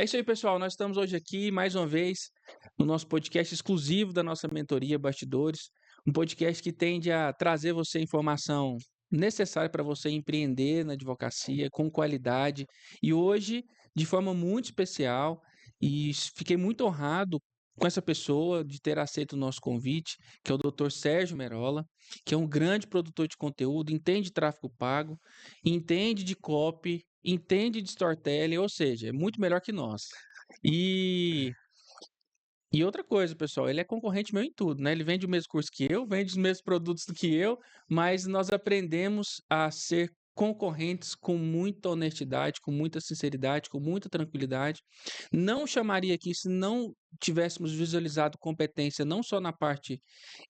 É isso aí, pessoal. Nós estamos hoje aqui, mais uma vez, no nosso podcast exclusivo da nossa mentoria Bastidores. Um podcast que tende a trazer você informação necessária para você empreender na advocacia com qualidade. E hoje, de forma muito especial, e fiquei muito honrado com essa pessoa de ter aceito o nosso convite, que é o Dr. Sérgio Merola, que é um grande produtor de conteúdo, entende de tráfego pago, entende de copy, entende de storytelling, ou seja, é muito melhor que nós. E, e outra coisa, pessoal, ele é concorrente meu em tudo, né? Ele vende o mesmo curso que eu, vende os mesmos produtos do que eu, mas nós aprendemos a ser concorrentes com muita honestidade, com muita sinceridade, com muita tranquilidade. Não chamaria aqui se não tivéssemos visualizado competência não só na parte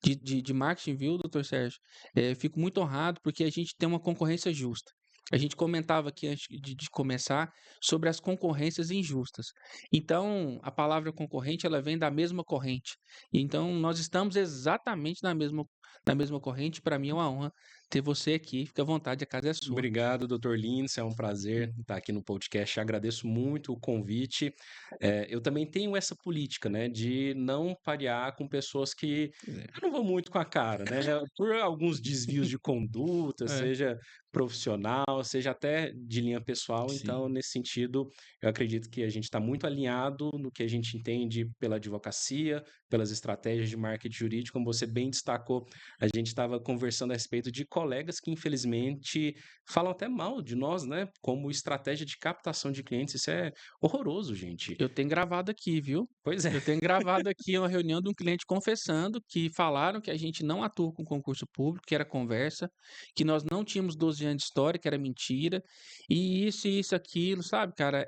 de marketing, viu, doutor Sérgio? Fico muito honrado porque a gente tem uma concorrência justa. A gente comentava aqui antes de começar sobre as concorrências injustas. Então, a palavra concorrente, ela vem da mesma corrente. Então, nós estamos exatamente na mesma corrente. Para mim é uma honra ter você aqui. Fica à vontade, a casa é sua. Obrigado, Dr. Lindsay. É um prazer estar aqui no podcast. Agradeço muito o convite. Eu também tenho essa política, né, de não parear com pessoas que eu não vou muito com a cara, né? Por alguns desvios de conduta, É, seja profissional, seja até de linha pessoal. sim. Então, nesse sentido, eu acredito que a gente está muito alinhado no que a gente entende pela advocacia, pelas estratégias de marketing jurídico. Como você bem destacou, a gente estava conversando a respeito de colegas que, infelizmente, falam até mal de nós, né? Como estratégia de captação de clientes. Isso é horroroso, gente. Eu tenho gravado aqui, viu? Pois é. Eu tenho gravado aqui uma reunião de um cliente confessando que falaram que a gente não atua com concurso público, que era conversa, que nós não tínhamos 12 anos de história, que era mentira, e isso, aquilo, sabe, cara?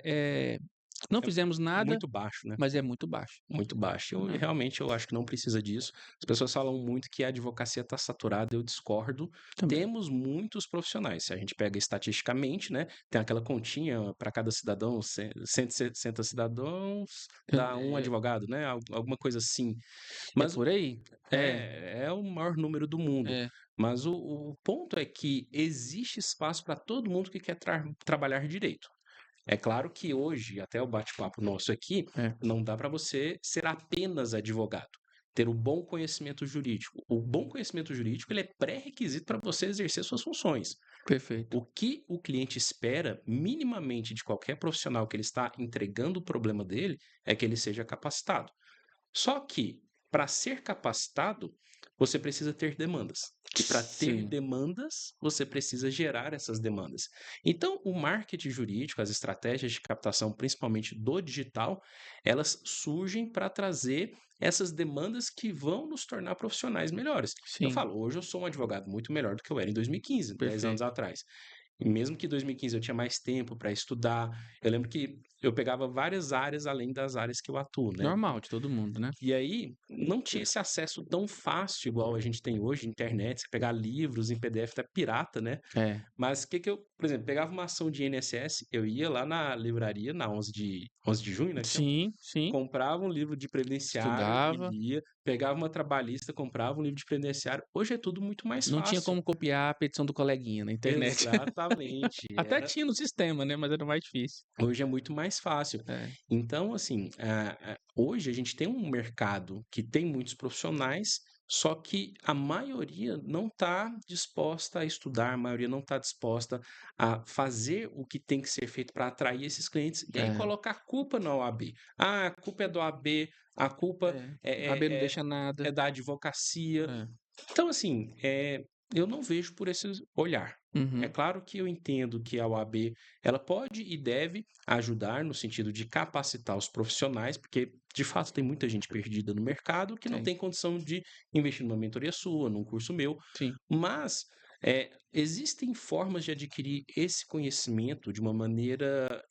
Não É fizemos nada, muito baixo, né? mas é muito baixo. Muito baixo. Eu Não, realmente eu acho que não precisa disso. As pessoas falam muito que a advocacia está saturada, eu discordo. também. Temos muitos profissionais. Se a gente pega estatisticamente, né, tem aquela continha para cada cidadão, 160 cidadãos dá um É, advogado, né? Alguma coisa assim. é Mas por aí. é o maior número do mundo. É, Mas o ponto é que existe espaço para todo mundo que quer trabalhar direito. É claro que hoje, até o bate-papo nosso aqui, é, não dá para você ser apenas advogado, ter o bom conhecimento jurídico. O bom conhecimento jurídico ele é pré-requisito para você exercer suas funções. perfeito. O que o cliente espera minimamente de qualquer profissional que ele está entregando o problema dele é que ele seja capacitado. Só que, para ser capacitado, você precisa ter demandas. E para ter Sim, demandas, você precisa gerar essas demandas. Então, o marketing jurídico, as estratégias de captação, principalmente do digital, elas surgem para trazer essas demandas que vão nos tornar profissionais melhores. Eu sim, falo, hoje eu sou um advogado muito melhor do que eu era em 2015, 10 anos perfeito. atrás. E mesmo que em 2015 eu tinha mais tempo para estudar, eu lembro que eu pegava várias áreas além das áreas que eu atuo, né? Normal de todo mundo, né? E aí, não tinha esse acesso tão fácil igual a gente tem hoje, internet, você pegar livros em PDF até pirata, né? É, Mas o que que eu, por exemplo, pegava uma ação de INSS, eu ia lá na livraria, na 11 de junho, né, que chama? sim, sim. Comprava um livro de previdenciário e Estudava. lia, pegava uma trabalhista, comprava um livro de previdenciário. Hoje é tudo muito mais Não tinha fácil. como copiar a petição do coleguinha na internet. Exatamente. Até tinha no sistema, né? Mas era mais difícil. Hoje é muito mais fácil. É, Então, assim, hoje a gente tem um mercado que tem muitos profissionais, só que a maioria não está disposta a estudar, a maioria não está disposta a fazer o que tem que ser feito para atrair esses clientes, e aí é, colocar a culpa na OAB. Ah, a culpa é do OAB, a culpa é. A B não é, é, deixa nada. é da advocacia. É. Então, assim, eu não vejo por esse olhar. É Uhum. claro que eu entendo que a OAB ela pode e deve ajudar no sentido de capacitar os profissionais, porque de fato tem muita gente perdida no mercado que não Tem. tem condição de investir numa mentoria sua, num curso meu, Sim. mas existem formas de adquirir esse conhecimento de uma maneira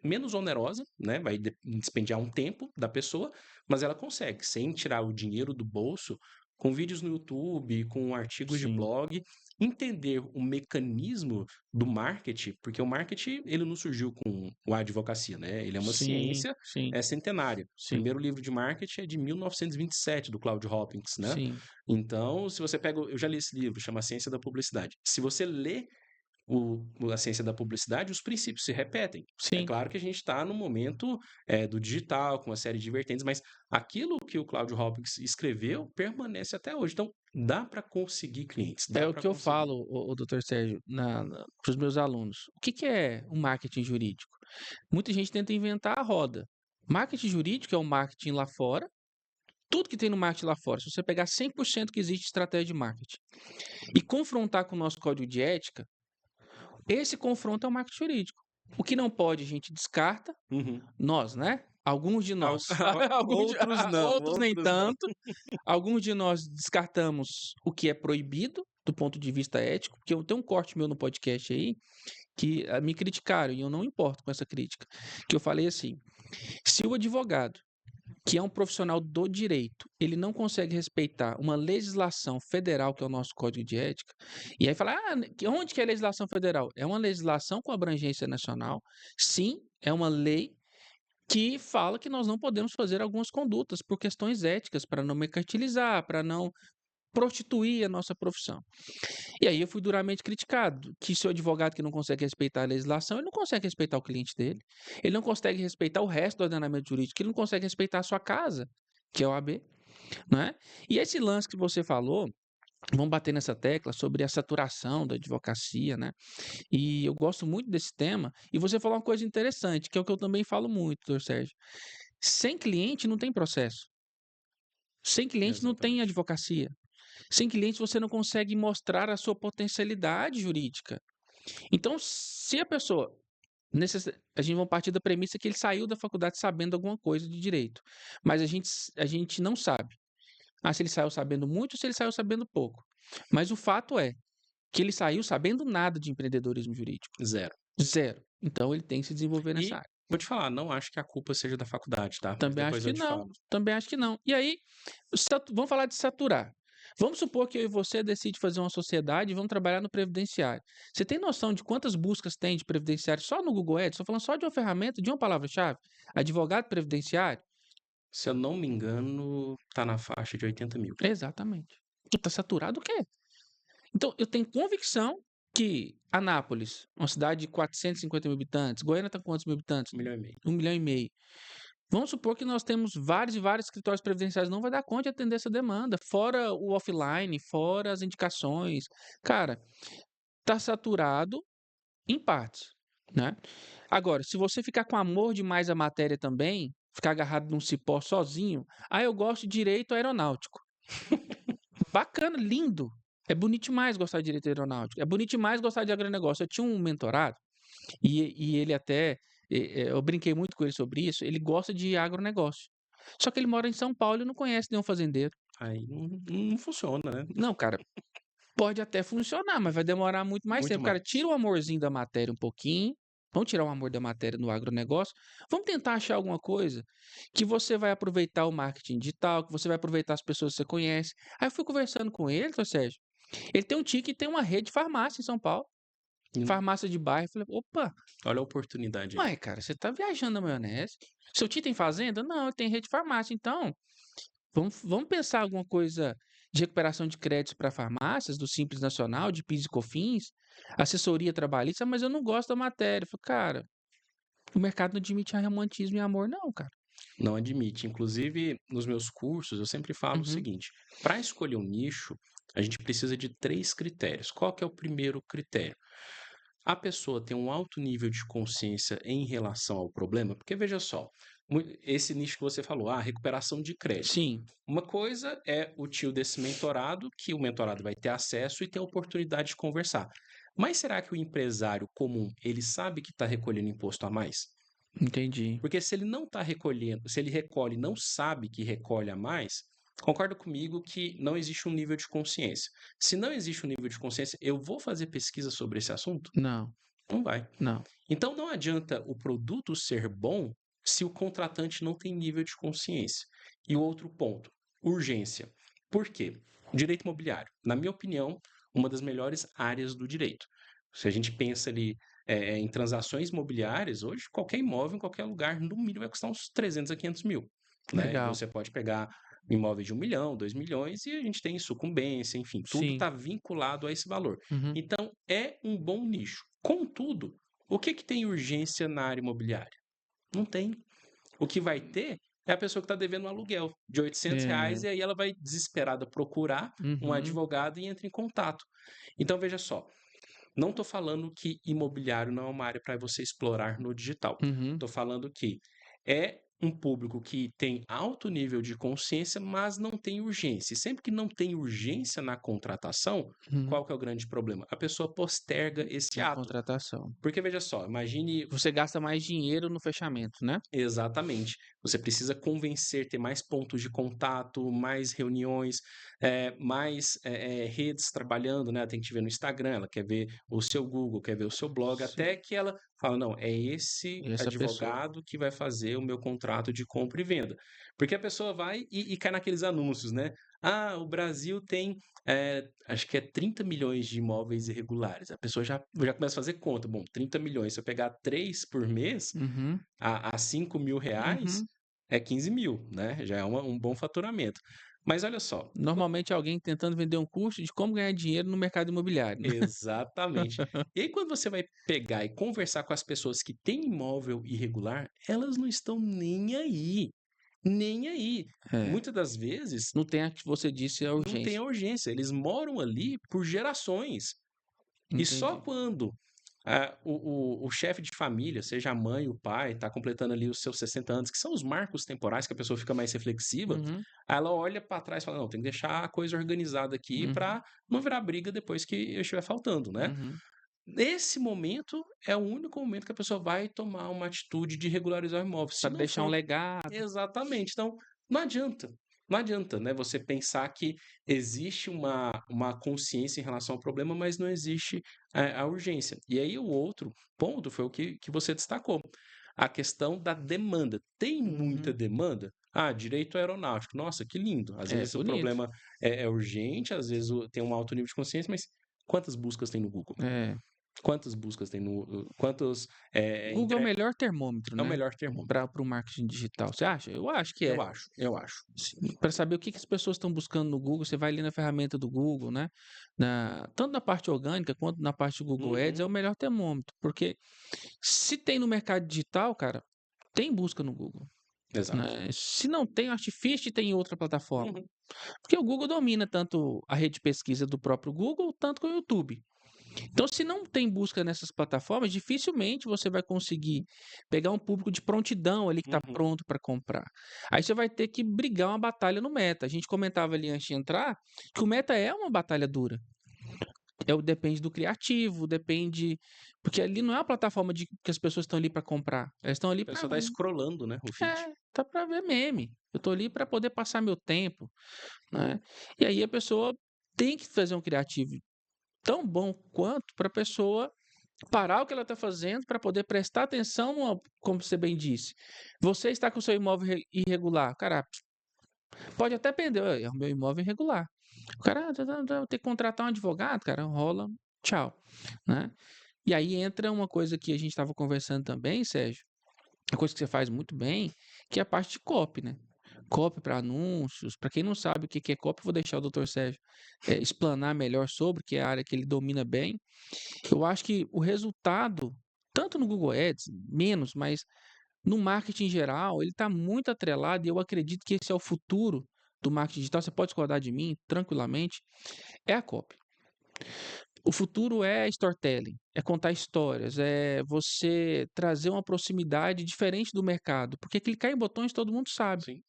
menos onerosa, né? Vai dispendiar um tempo da pessoa, mas ela consegue, sem tirar o dinheiro do bolso, com vídeos no YouTube, com artigos de Sim. blog, entender o mecanismo do marketing, porque o marketing ele não surgiu com a advocacia, né? Ele é uma Sim. ciência Sim. centenária. O Sim. primeiro livro de marketing é de 1927, do Claude Hopkins, né? Sim. Então, se você pega, eu já li esse livro, chama A Ciência da Publicidade. Se você lê a ciência da publicidade, os princípios se repetem. É Sim. claro que a gente está no momento do digital, com uma série de vertentes, mas aquilo que o Claudio Hopkins escreveu permanece até hoje. Então, dá para conseguir clientes, É dá o para que eu conseguir. falo, o doutor Sérgio, para os meus alunos. O que, que é o marketing jurídico? Muita gente tenta inventar a roda. Marketing jurídico é o marketing lá fora. Tudo que tem no marketing lá fora, se você pegar 100% que existe de estratégia de marketing e confrontar com o nosso código de ética, esse confronto é o marketing jurídico. O que não pode, a gente descarta, Uhum. nós, né? Alguns de nós. Outros não, Outros nem outros não. tanto. Alguns de nós descartamos o que é proibido do ponto de vista ético, porque eu tenho um corte meu no podcast aí que me criticaram e eu não importo com essa crítica. Que eu falei assim: se o advogado, que é um profissional do direito, ele não consegue respeitar uma legislação federal, que é o nosso Código de Ética, e aí fala, onde que é a legislação federal? É uma legislação com abrangência nacional, sim, é uma lei que fala que nós não podemos fazer algumas condutas por questões éticas, para não mercantilizar, para não prostituir a nossa profissão. E aí eu fui duramente criticado, que se o advogado que não consegue respeitar a legislação, ele não consegue respeitar o cliente dele, ele não consegue respeitar o resto do ordenamento jurídico, ele não consegue respeitar a sua casa, que é o AB, não é? E esse lance que você falou, vamos bater nessa tecla sobre a saturação da advocacia, né? E eu gosto muito desse tema. E você falou uma coisa interessante, que é o que eu também falo muito, doutor Sérgio. Sem cliente não tem processo. Sem cliente não tem Exatamente. advocacia. Sem cliente você não consegue mostrar a sua potencialidade jurídica. Então, se a pessoa. A gente vai partir da premissa que ele saiu da faculdade sabendo alguma coisa de direito. Mas a gente não sabe. Se ele saiu sabendo muito ou se ele saiu sabendo pouco. Mas o fato é que ele saiu sabendo nada de empreendedorismo jurídico. Zero. Zero. Então ele tem que se desenvolver nessa E área. vou te falar, não acho que a culpa seja da faculdade, tá? Mas Também acho depois eu que te não. falo. Também acho que não. E aí, vamos falar de saturar. Vamos supor que eu e você decide fazer uma sociedade e vamos trabalhar no previdenciário. Você tem noção de quantas buscas tem de previdenciário só no Google Ads? Estou falando só de uma ferramenta, de uma palavra-chave. Advogado previdenciário? Se eu não me engano, tá na faixa de 80 mil. Exatamente. Tu tá saturado o quê? Então, eu tenho convicção que Anápolis, uma cidade de 450 mil habitantes, Goiânia está com quantos mil habitantes? 1,5 milhão. 1,5 milhão. Vamos supor que nós temos vários e vários escritórios previdenciários, não vai dar conta de atender essa demanda, fora o offline, fora as indicações. Cara, tá saturado em partes, né? Agora, se você ficar com amor demais à matéria também, ficar agarrado num cipó sozinho, eu gosto de direito aeronáutico. Bacana, lindo. É bonito demais gostar de direito aeronáutico. É bonito demais gostar de agronegócio. Eu tinha um mentorado e ele até, eu brinquei muito com ele sobre isso, ele gosta de agronegócio. Só que ele mora em São Paulo e não conhece nenhum fazendeiro. Aí não funciona, né? Não, cara, pode até funcionar, mas vai demorar muito mais Muito tempo. Cara, mais. tira o amorzinho da matéria um pouquinho. Vamos tirar o amor da matéria no agronegócio. Vamos tentar achar alguma coisa que você vai aproveitar o marketing digital, que você vai aproveitar as pessoas que você conhece. Aí eu fui conversando com ele, doutor Sérgio. Ele tem um tique e tem uma rede de farmácia em São Paulo. Farmácia de bairro. Eu falei, opa, Olha a oportunidade aí. mas cara, você tá viajando na maionese. Seu tio tem fazenda? Não, ele tem rede de farmácia. Então, vamos pensar alguma coisa de recuperação de créditos para farmácias, do Simples Nacional, de PIS e COFINS, assessoria trabalhista, mas eu não gosto da matéria. Eu falei, cara, o mercado não admite romantismo e amor, não, cara. Não admite. Inclusive, nos meus cursos, eu sempre falo o Uhum. seguinte: para escolher um nicho, a gente precisa de 3 critérios. Qual que é o primeiro critério? A pessoa tem um alto nível de consciência em relação ao problema, porque veja só, esse nicho que você falou, recuperação de crédito. Sim, Uma coisa é o tio desse mentorado, que o mentorado vai ter acesso e ter a oportunidade de conversar. Mas será que o empresário comum, ele sabe que está recolhendo imposto a mais? entendi. Porque se ele não está recolhendo, se ele recolhe e não sabe que recolhe a mais, concorda comigo que não existe um nível de consciência. Se não existe um nível de consciência, eu vou fazer pesquisa sobre esse assunto? Não, Não vai. não. Então não adianta o produto ser bom se o contratante não tem nível de consciência. E o outro ponto, urgência. Por quê? Direito imobiliário, na minha opinião, uma das melhores áreas do direito. Se a gente pensa ali em transações imobiliárias, hoje qualquer imóvel em qualquer lugar, no mínimo vai custar uns 300 a 500 mil. Né? E Legal. você pode pegar imóveis de 1 milhão, 2 milhões, e a gente tem sucumbência, enfim, tudo Sim. está vinculado a esse valor. Uhum. Então, é um bom nicho. Contudo, o que tem urgência na área imobiliária? Não tem. O que vai ter é a pessoa que está devendo um aluguel de R$ 800 É. e aí ela vai desesperada procurar um Uhum. advogado e entra em contato. Então, veja só, não estou falando que imobiliário não é uma área para você explorar no digital. Uhum. Estou falando que é um público que tem alto nível de consciência, mas não tem urgência. E sempre que não tem urgência na contratação, Uhum. qual que é o grande problema? A pessoa posterga esse Na ato. contratação. Porque veja só, imagine. Você gasta mais dinheiro no fechamento, né? Exatamente. Você precisa convencer, ter mais pontos de contato, mais reuniões, mais redes trabalhando, né? Ela tem que te ver no Instagram, ela quer ver o seu Google, quer ver o seu blog, Sim. até que ela fala, não, é esse Essa pessoa. advogado que vai fazer o meu contrato de compra e venda. Porque a pessoa vai e cai naqueles anúncios, né? Ah, o Brasil tem, acho que é 30 milhões de imóveis irregulares. A pessoa já começa a fazer conta. Bom, 30 milhões, se eu pegar 3 por mês, Uhum. a R$ 5.000 Uhum. é 15.000, né? Já é um bom faturamento. Mas olha só, Normalmente alguém tentando vender um curso de como ganhar dinheiro no mercado imobiliário, né? exatamente. E aí, quando você vai pegar e conversar com as pessoas que têm imóvel irregular, elas não estão nem aí. Nem aí. É. Muitas das vezes, Não tem a que você disse a não tem urgência. a urgência. Eles moram ali por gerações. E só Entendi. quando o chefe de família, seja a mãe, o pai, está completando ali os seus 60 anos, que são os marcos temporais que a pessoa fica mais reflexiva, Uhum. aí ela olha para trás e fala: não, tem que deixar a coisa organizada aqui Uhum. para não virar briga depois que eu estiver faltando, né? Uhum. Nesse momento é o único momento que a pessoa vai tomar uma atitude de regularizar o imóvel. Se Para não deixar um for. legado. Exatamente. Então, não adianta. Não adianta, né, você pensar que existe uma consciência em relação ao problema, mas não existe a urgência. E aí o outro ponto foi o que você destacou, a questão da demanda. Tem muita Uhum. demanda? Ah, direito aeronáutico. Nossa, que lindo. Às É vezes o bonito. problema é urgente, às vezes tem um alto nível de consciência, mas quantas buscas tem no Google? É. Quantas buscas tem no quantos, O Google é o entre melhor termômetro, é o né? melhor termômetro. Para o marketing digital. Você acha? Eu acho que Eu é. acho, eu acho. Para saber o que as pessoas estão buscando no Google, você vai ali na ferramenta do Google, né? Tanto na parte orgânica quanto na parte do Google Ads, é Uhum, o melhor termômetro. Porque se tem no mercado digital, cara, tem busca no Google. exato. Né? Se não tem, o Artificial tem em outra plataforma. Uhum, Porque o Google domina tanto a rede de pesquisa do próprio Google, tanto com o YouTube. Então, se não tem busca nessas plataformas, dificilmente você vai conseguir pegar um público de prontidão ali que está uhum, pronto para comprar. Aí você vai ter que brigar uma batalha no meta. A gente comentava ali antes de entrar que o meta é uma batalha dura. Depende do criativo, depende. Porque ali não é uma plataforma que as pessoas estão ali para comprar. Elas estão ali a para. pessoa tá scrollando, né, o feed. Tá para ver meme. Eu tô ali para poder passar meu tempo, né? E aí a pessoa tem que fazer um criativo tão bom quanto para a pessoa parar o que ela está fazendo para poder prestar atenção, como você bem disse. Você está com o seu imóvel irregular. Cara, pode até pender, é o meu imóvel irregular. O cara tem que contratar um advogado, cara, rola, tchau. Né? E aí entra uma coisa que a gente estava conversando também, Sérgio, uma coisa que você faz muito bem, que é a parte de copy, né? Copy para anúncios. Para quem não sabe o que é copy, vou deixar o doutor Sérgio explanar melhor sobre, que é a área que ele domina bem. Eu acho que o resultado, tanto no Google Ads, menos, mas no marketing em geral, ele está muito atrelado e eu acredito que esse é o futuro do marketing digital. Você pode discordar de mim tranquilamente, é a copy. O futuro é storytelling, é contar histórias, é você trazer uma proximidade diferente do mercado, porque clicar em botões todo mundo sabe. Sim.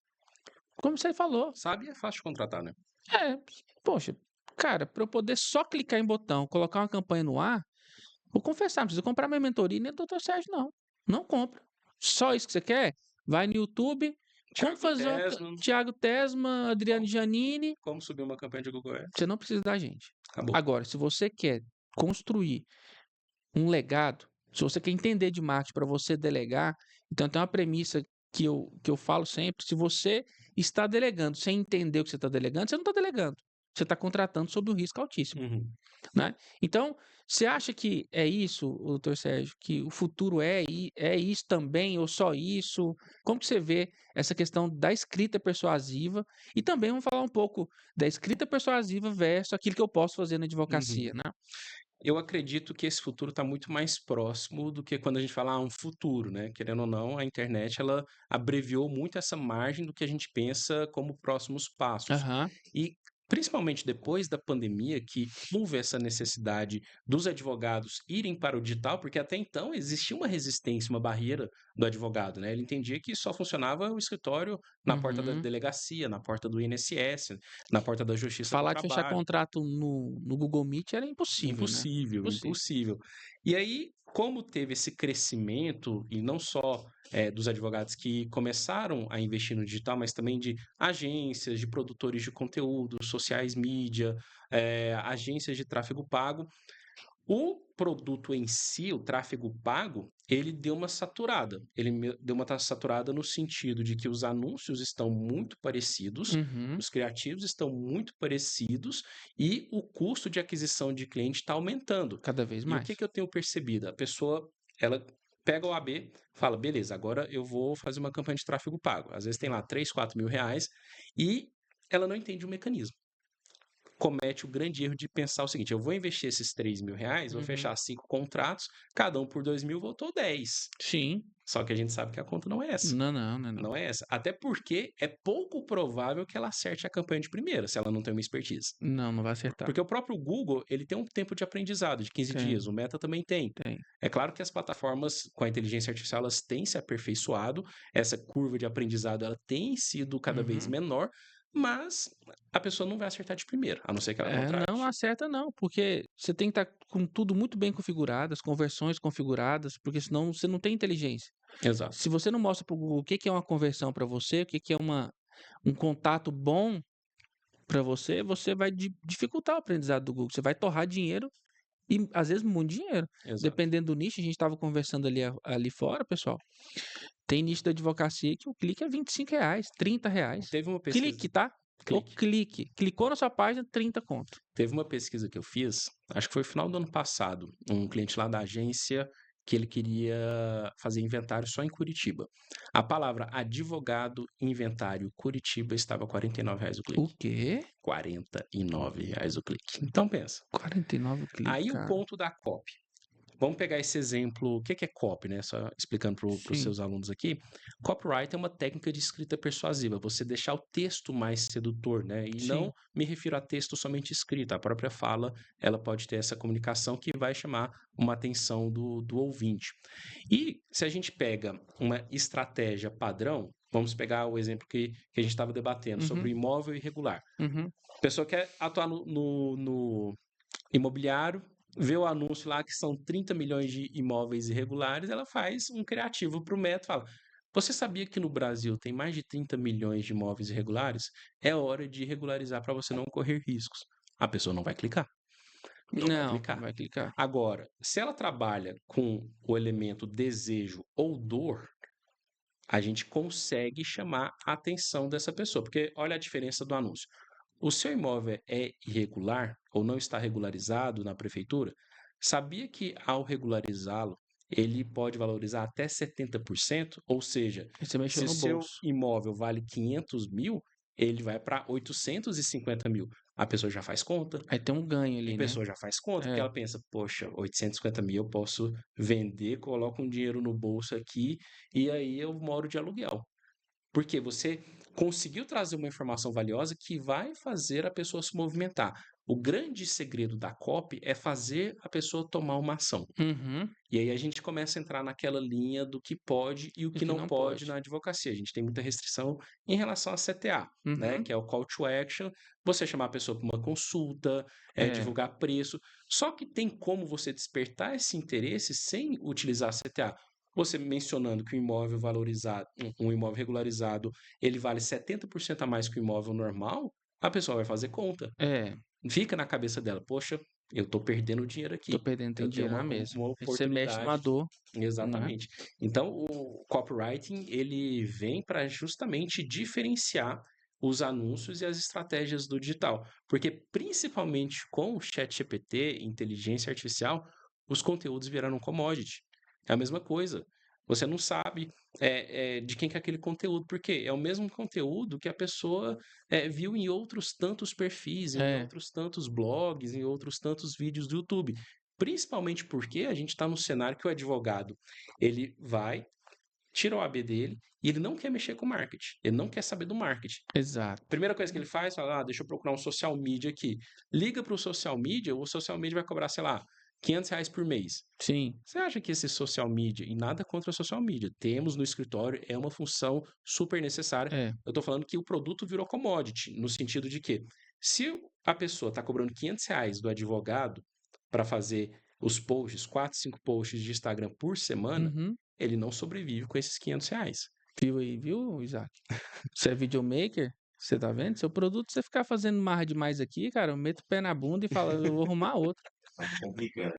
Como você falou, Sabe, é fácil de contratar, né? é, poxa, cara, para eu poder só clicar em botão, colocar uma campanha no ar, vou confessar, não precisa comprar minha mentoria nem do Dr. Sérgio, não. Não compra. Só isso que você quer? Vai no YouTube, como Thiago fazer uma Tesman, Thiago Tesma, Adriano como Giannini, como subir uma campanha de Google você Ads. não precisa da gente. Acabou. Agora, se você quer construir um legado, se você quer entender de marketing para você delegar, então tem uma premissa que eu falo sempre: se você está delegando sem entender o que você está delegando, você não está delegando. você está contratando sob um risco altíssimo, Uhum. né? Então, você acha que é isso, doutor Sérgio, que o futuro é isso também, ou só isso? Como que você vê essa questão da escrita persuasiva? E também vamos falar um pouco da escrita persuasiva versus aquilo que eu posso fazer na Uhum. advocacia, né? Eu acredito que esse futuro está muito mais próximo do que quando a gente fala um futuro, né? Querendo ou não, a internet ela abreviou muito essa margem do que a gente pensa como próximos passos. Aham. E principalmente depois da pandemia, que houve essa necessidade dos advogados irem para o digital, porque até então existia uma resistência, uma barreira do advogado, né? Ele entendia que só funcionava o escritório na porta da Uhum. delegacia, na porta do INSS, na porta da Justiça do Falar de fechar Trabalho. contrato no Google Meet era impossível, né? Impossível, Impossível. impossível. E aí, como teve esse crescimento, e não só dos advogados que começaram a investir no digital, mas também de agências, de produtores de conteúdo, sociais mídia, agências de tráfego pago, o produto em si, o tráfego pago, ele deu uma saturada. Deu uma saturada no sentido de que os anúncios estão muito parecidos, Uhum. os criativos estão muito parecidos e o custo de aquisição de cliente está aumentando. Cada vez E o que mais. que eu tenho percebido? A pessoa, ela pega o AB, fala, beleza, agora eu vou fazer uma campanha de tráfego pago. Às vezes tem lá 3, 4 mil reais e ela não entende o mecanismo. Comete o grande erro de pensar o seguinte: eu vou investir esses 3 mil reais, vou Uhum. fechar 5 contratos, cada um por 2 mil, voltou 10. Sim. Só que a gente sabe que a conta não é essa. Não, não, não, não. Não é essa. Até porque é pouco provável que ela acerte a campanha de primeira, se ela não tem uma expertise. Não, não vai acertar. Porque o próprio Google, ele tem um tempo de aprendizado de 15 Tem, dias, o Meta também tem. tem. É claro que as plataformas com a inteligência artificial, elas têm se aperfeiçoado, essa curva de aprendizado, ela tem sido cada vez Uhum. menor, mas a pessoa não vai acertar de primeira, a não ser que ela Não contrate. acerta não, porque você tem que estar com tudo muito bem configurado, as conversões configuradas, porque senão você não tem inteligência. Exato. Se você não mostra para o Google o que que é uma conversão para você, o que que é um contato bom para você, você vai dificultar o aprendizado do Google. Você vai torrar dinheiro e às vezes muito dinheiro. Exato. Dependendo do nicho, a gente estava conversando ali fora, pessoal. Tem nicho da advocacia que o clique é R$ 25, R$ 30. Teve uma pesquisa, Clique, tá? O clique. clique. Clicou na sua página, 30 conto. Teve uma pesquisa que eu fiz, acho que foi final do ano passado, um cliente lá da agência que ele queria fazer inventário só em Curitiba. A palavra advogado, inventário, Curitiba estava R$ 49 o O clique. quê? R$ 49 o clique. Então pensa. 49 o clique, Aí o cara. ponto da copy. Vamos pegar esse exemplo, o que que é copy, né? Só explicando para os Sim, seus alunos aqui. Copyright é uma técnica de escrita persuasiva, você deixar o texto mais sedutor, né? E sim. não me refiro a texto somente escrito, a própria fala, ela pode ter essa comunicação que vai chamar uma atenção do ouvinte. E se a gente pega uma estratégia padrão, vamos pegar o exemplo que a gente estava debatendo sobre o Uhum, imóvel irregular. uhum. A pessoa quer atuar no imobiliário, vê o anúncio lá que são 30 milhões de imóveis irregulares, ela faz um criativo para o método e fala: você sabia que no Brasil tem mais de 30 milhões de imóveis irregulares? É hora de regularizar para você não correr riscos. A pessoa não vai clicar. Não vai Não, clicar. vai clicar. Agora, se ela trabalha com o elemento desejo ou dor, a gente consegue chamar a atenção dessa pessoa. Porque olha a diferença do anúncio. O seu imóvel é irregular ou não está regularizado na prefeitura? Sabia que ao regularizá-lo, ele pode valorizar até 70%? Ou seja, Aí você se mexeu o no seu bolso. imóvel vale 500 mil, ele vai para 850 mil. A pessoa já faz conta. Aí tem um ganho A ali, né? pessoa já faz conta, porque É. ela pensa, poxa, 850 mil eu posso vender, coloco um dinheiro no bolso aqui e aí eu moro de aluguel. Porque você conseguiu trazer uma informação valiosa que vai fazer a pessoa se movimentar. O grande segredo da copy é fazer a pessoa tomar uma ação. Uhum. E aí a gente começa a entrar naquela linha do que pode e o E o que que não não pode pode. na advocacia. A gente tem muita restrição em relação a CTA, né, Uhum. que é o call to action, você chamar a pessoa para uma consulta, É. divulgar preço. Só que tem como você despertar esse interesse sem utilizar CTA. Você mencionando que o imóvel valorizado, um imóvel regularizado, ele vale 70% a mais que o imóvel normal, a pessoa vai fazer conta. É. Fica na cabeça dela, poxa, eu estou perdendo dinheiro Tô aqui. perdendo tem Eu tenho dinheiro na uma, mesa. uma Aí você mexe numa oportunidade. dor, né? Exatamente. Então, o copywriting, ele vem para justamente diferenciar os anúncios e as estratégias do digital. Porque, principalmente com o ChatGPT, inteligência artificial, os conteúdos viraram commodity. É a mesma coisa. Você não sabe de quem que é aquele conteúdo, porque é o mesmo conteúdo que a pessoa viu em outros tantos perfis, em É, outros tantos blogs, em outros tantos vídeos do YouTube. Principalmente porque a gente está num cenário que o advogado ele vai, tira o AB dele e ele não quer mexer com marketing, ele não quer saber do marketing. exato. Primeira coisa que ele faz, fala, deixa eu procurar um social media aqui. Liga para o social media vai cobrar, sei lá, R$ 500 por mês. Sim, Você acha que esse social media, e nada contra o social media, temos no escritório, é uma função super necessária. é. Eu estou falando que o produto virou commodity, no sentido de que, se a pessoa está cobrando R$ 500 do advogado para fazer os posts, 4, 5 posts de Instagram por semana, Uhum. ele não sobrevive com esses R$ 500. Viu aí, viu, Isaac? Você é videomaker? Você tá vendo? Seu produto, você ficar fazendo marra demais aqui, cara, eu meto o pé na bunda e falo, eu vou arrumar outro. Tá complicando.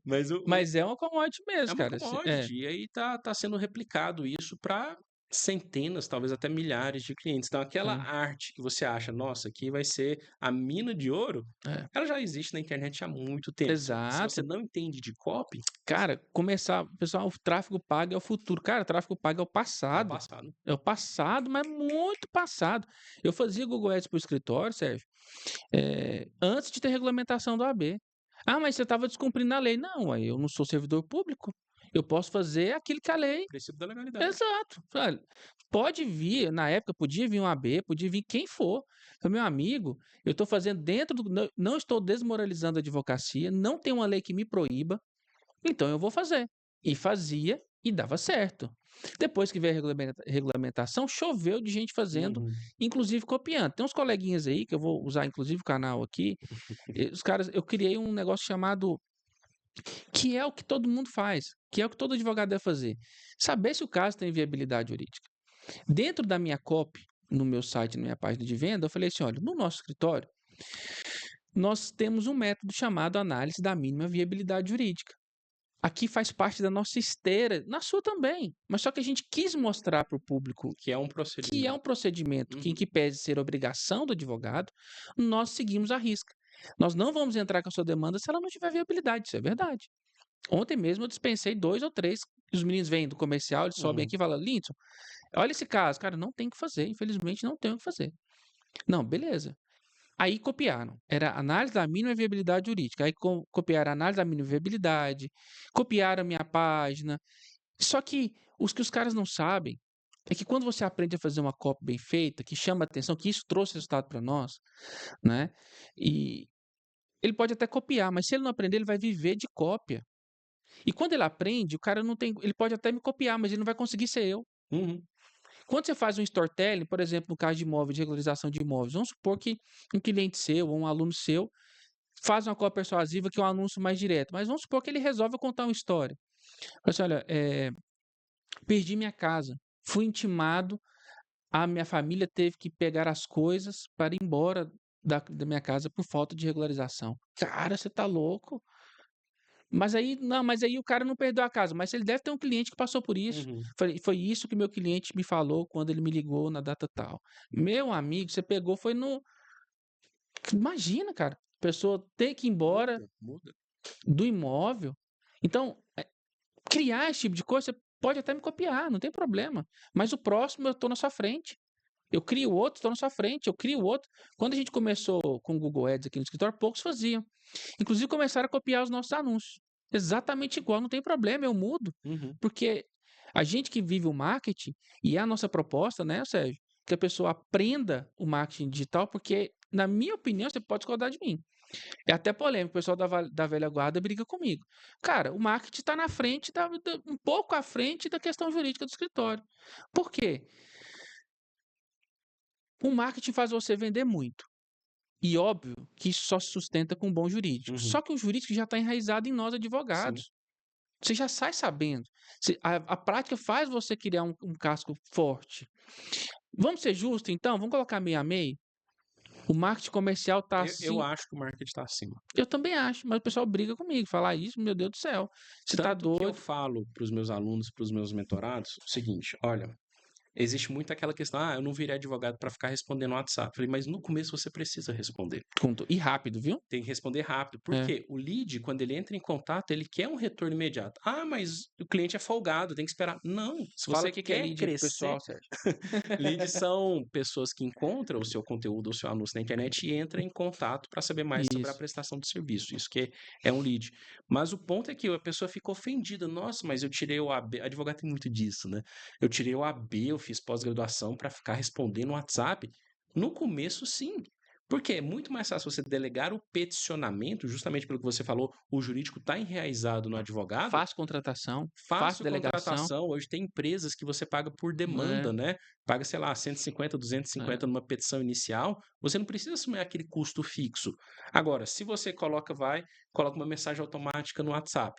Mas Mas é uma commodity é mesmo, uma cara. É, commodity, e aí tá sendo replicado isso para centenas, talvez até milhares de clientes. Então, aquela é, arte que você acha, nossa, aqui vai ser a mina de ouro, é. ela já existe na internet há muito tempo. Se você Exato. não entende de copy, Cara, começar, pessoal, o tráfego pago é o futuro. Cara, o tráfego pago é o é o passado. passado. É o passado, mas muito passado. Eu fazia Google Ads pro escritório, Sérgio, antes de ter regulamentação do AB. Ah, mas você estava descumprindo a lei. Não, aí eu não sou servidor público. Eu posso fazer aquilo que a lei. Princípio da legalidade. Exato. Olha, pode vir, na época podia vir um AB, podia vir quem for. Meu amigo, eu estou fazendo dentro do. Não estou desmoralizando a advocacia, não tem uma lei que me proíba, então eu vou fazer. E fazia e dava certo. Depois que veio a regulamentação, choveu de gente fazendo, Uhum. inclusive copiando. Tem uns coleguinhas aí, que eu vou usar inclusive o canal aqui. Os caras, eu criei um negócio chamado, que é o que todo mundo faz, que é o que todo advogado deve fazer. Saber se o caso tem viabilidade jurídica. Dentro da minha copy, no meu site, na minha página de venda, eu falei assim, olha, no nosso escritório, nós temos um método chamado análise da mínima viabilidade jurídica. Aqui faz parte da nossa esteira, na sua também. Mas só que a gente quis mostrar para o público Que é um que é procedimento. um procedimento que, em Uhum. que pese ser obrigação do advogado, nós seguimos a risca. Nós não vamos entrar com a sua demanda se ela não tiver viabilidade, isso é verdade. Ontem mesmo eu dispensei 2 ou 3, os meninos vêm do comercial, eles sobem Uhum. aqui e falam, Linton, olha esse caso. Cara, não tem o que fazer, infelizmente não tem o que fazer. Não, beleza. Aí copiaram. Era análise da mínima viabilidade jurídica. Aí copiaram a análise da mínima viabilidade, copiaram a minha página. Só que os caras não sabem é que quando você aprende a fazer uma copy bem feita, que chama atenção, que isso trouxe resultado para nós, né? E ele pode até copiar, mas se ele não aprender, ele vai viver de cópia. E quando ele aprende, o cara não tem, ele pode até me copiar, mas ele não vai conseguir ser eu. Uhum. Quando você faz um storytelling, por exemplo, no caso de imóveis, de regularização de imóveis, vamos supor que um cliente seu ou um aluno seu faz uma cópia persuasiva que é um anúncio mais direto, mas vamos supor que ele resolve contar uma história. Fala assim, olha, perdi minha casa, fui intimado, a minha família teve que pegar as coisas para ir embora da minha casa por falta de regularização. Cara, você tá louco? Mas aí, não, mas aí o cara não perdeu a casa, mas ele deve ter um cliente que passou por isso. Uhum. Foi isso que meu cliente me falou quando ele me ligou na data tal. Meu amigo, você pegou, foi no. Imagina, cara, a pessoa ter que ir embora Muda. do imóvel. Então, criar esse tipo de coisa, você pode até me copiar, não tem problema. Mas o próximo eu estou na sua frente. Eu crio outro, estou na sua frente, eu crio outro. Quando a gente começou com o Google Ads aqui no escritório, poucos faziam. Inclusive começaram a copiar os nossos anúncios. Exatamente igual, não tem problema, eu mudo. Uhum. Porque a gente que vive o marketing, e é a nossa proposta, né, Sérgio? Que a pessoa aprenda o marketing digital, porque, na minha opinião, você pode discordar de mim. É até polêmico, o pessoal da velha guarda briga comigo. Cara, o marketing está na frente, um pouco à frente da questão jurídica do escritório. Por quê? O marketing faz você vender muito. E óbvio que isso só se sustenta com um bom jurídico. Uhum. Só que o jurídico já está enraizado em nós Sim. advogados. Você já sai sabendo. A prática faz você criar um casco forte. Vamos ser justos, então? Vamos colocar meio a meio? O marketing comercial está Eu assim. acho que o marketing está acima. Eu também acho, mas o pessoal briga comigo. Falar isso, meu Deus do céu. Você está Tanto que eu doido. falo para os meus alunos, para os meus mentorados, o seguinte: olha, existe muito aquela questão, eu não virei advogado para ficar respondendo no WhatsApp. Falei, mas no começo você precisa responder. E rápido, viu? Tem que responder rápido. Por É. quê? O lead, quando ele entra em contato, ele quer um retorno imediato. Mas o cliente é folgado, tem que esperar. Não, se Fala você o que é quer lead aí pro crescer, pessoal, Sérgio. leads são pessoas que encontram o seu conteúdo, o seu anúncio na internet e entram em contato para saber mais sobre a Isso. prestação do serviço. Isso que é um lead. Mas o ponto é que a pessoa fica ofendida. Nossa, mas eu tirei o AB. Advogado tem muito disso, né? Eu tirei o AB, eu fiz pós-graduação para ficar respondendo no WhatsApp. No começo, sim. Porque é muito mais fácil você delegar o peticionamento, justamente pelo que você falou, o jurídico está enraizado no advogado. Fácil contratação, fácil Fácil delegação. contratação. Hoje tem empresas que você paga por demanda, É, né? Paga, sei lá, 150, 250 numa petição inicial. Você não precisa assumir aquele custo fixo. Agora, se você coloca uma mensagem automática no WhatsApp,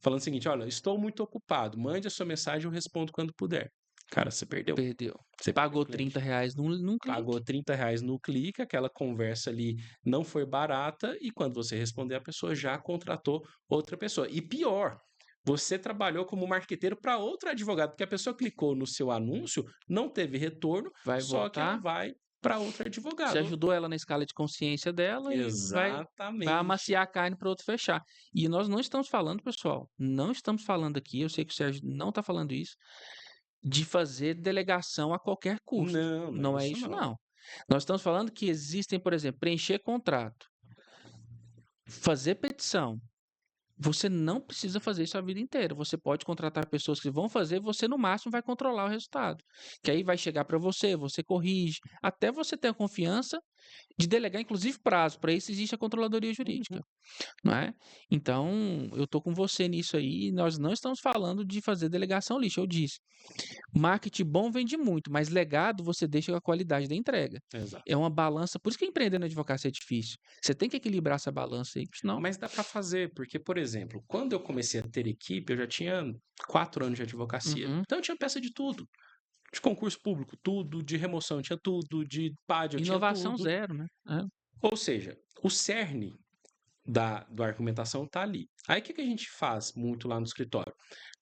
falando o seguinte: olha, estou muito ocupado, mande a sua mensagem, eu respondo quando puder. Cara, você perdeu. perdeu. Você perdeu Pagou o cliente. R$ 30 num Pagou clique. R$ 30 no clique, aquela conversa ali não foi barata, e quando você responder, a pessoa já contratou outra pessoa. E pior, você trabalhou como marqueteiro para outro advogado, porque a pessoa clicou no seu anúncio, não teve retorno, Vai só que ela voltar. vai para outro Você advogado. ajudou ela na escala de consciência dela e vai Exatamente. amaciar a carne para outro fechar. E nós não estamos falando, pessoal, não estamos falando aqui, eu sei que o Sérgio não está falando isso, de fazer delegação a qualquer custo. Não, não é Não é isso isso, não. não. Nós estamos falando que existem, por exemplo, preencher contrato, fazer petição. Você não precisa fazer isso a vida inteira. Você pode contratar pessoas que vão fazer, você no máximo vai controlar o resultado. Que aí vai chegar para você, você corrige, até você ter a confiança de delegar, inclusive, prazo. Para isso existe a controladoria jurídica, Uhum. não é? Então, eu estou com você nisso aí. Nós não estamos falando de fazer delegação lixo. Eu disse, marketing bom vende muito, mas legado você deixa com a qualidade da entrega. Exato. É uma balança, por isso que empreender na advocacia é difícil. Você tem que equilibrar essa balança aí, senão... Mas dá para fazer, porque, por exemplo, quando eu comecei a ter equipe, eu já tinha 4 anos de advocacia. Uhum. Então eu tinha peça de tudo. De concurso público, tudo, de remoção tinha tudo, de PAD eu tinha Inovação tudo. zero, né? É. Ou seja, o cerne da argumentação está ali. Aí o que a gente faz muito lá no escritório?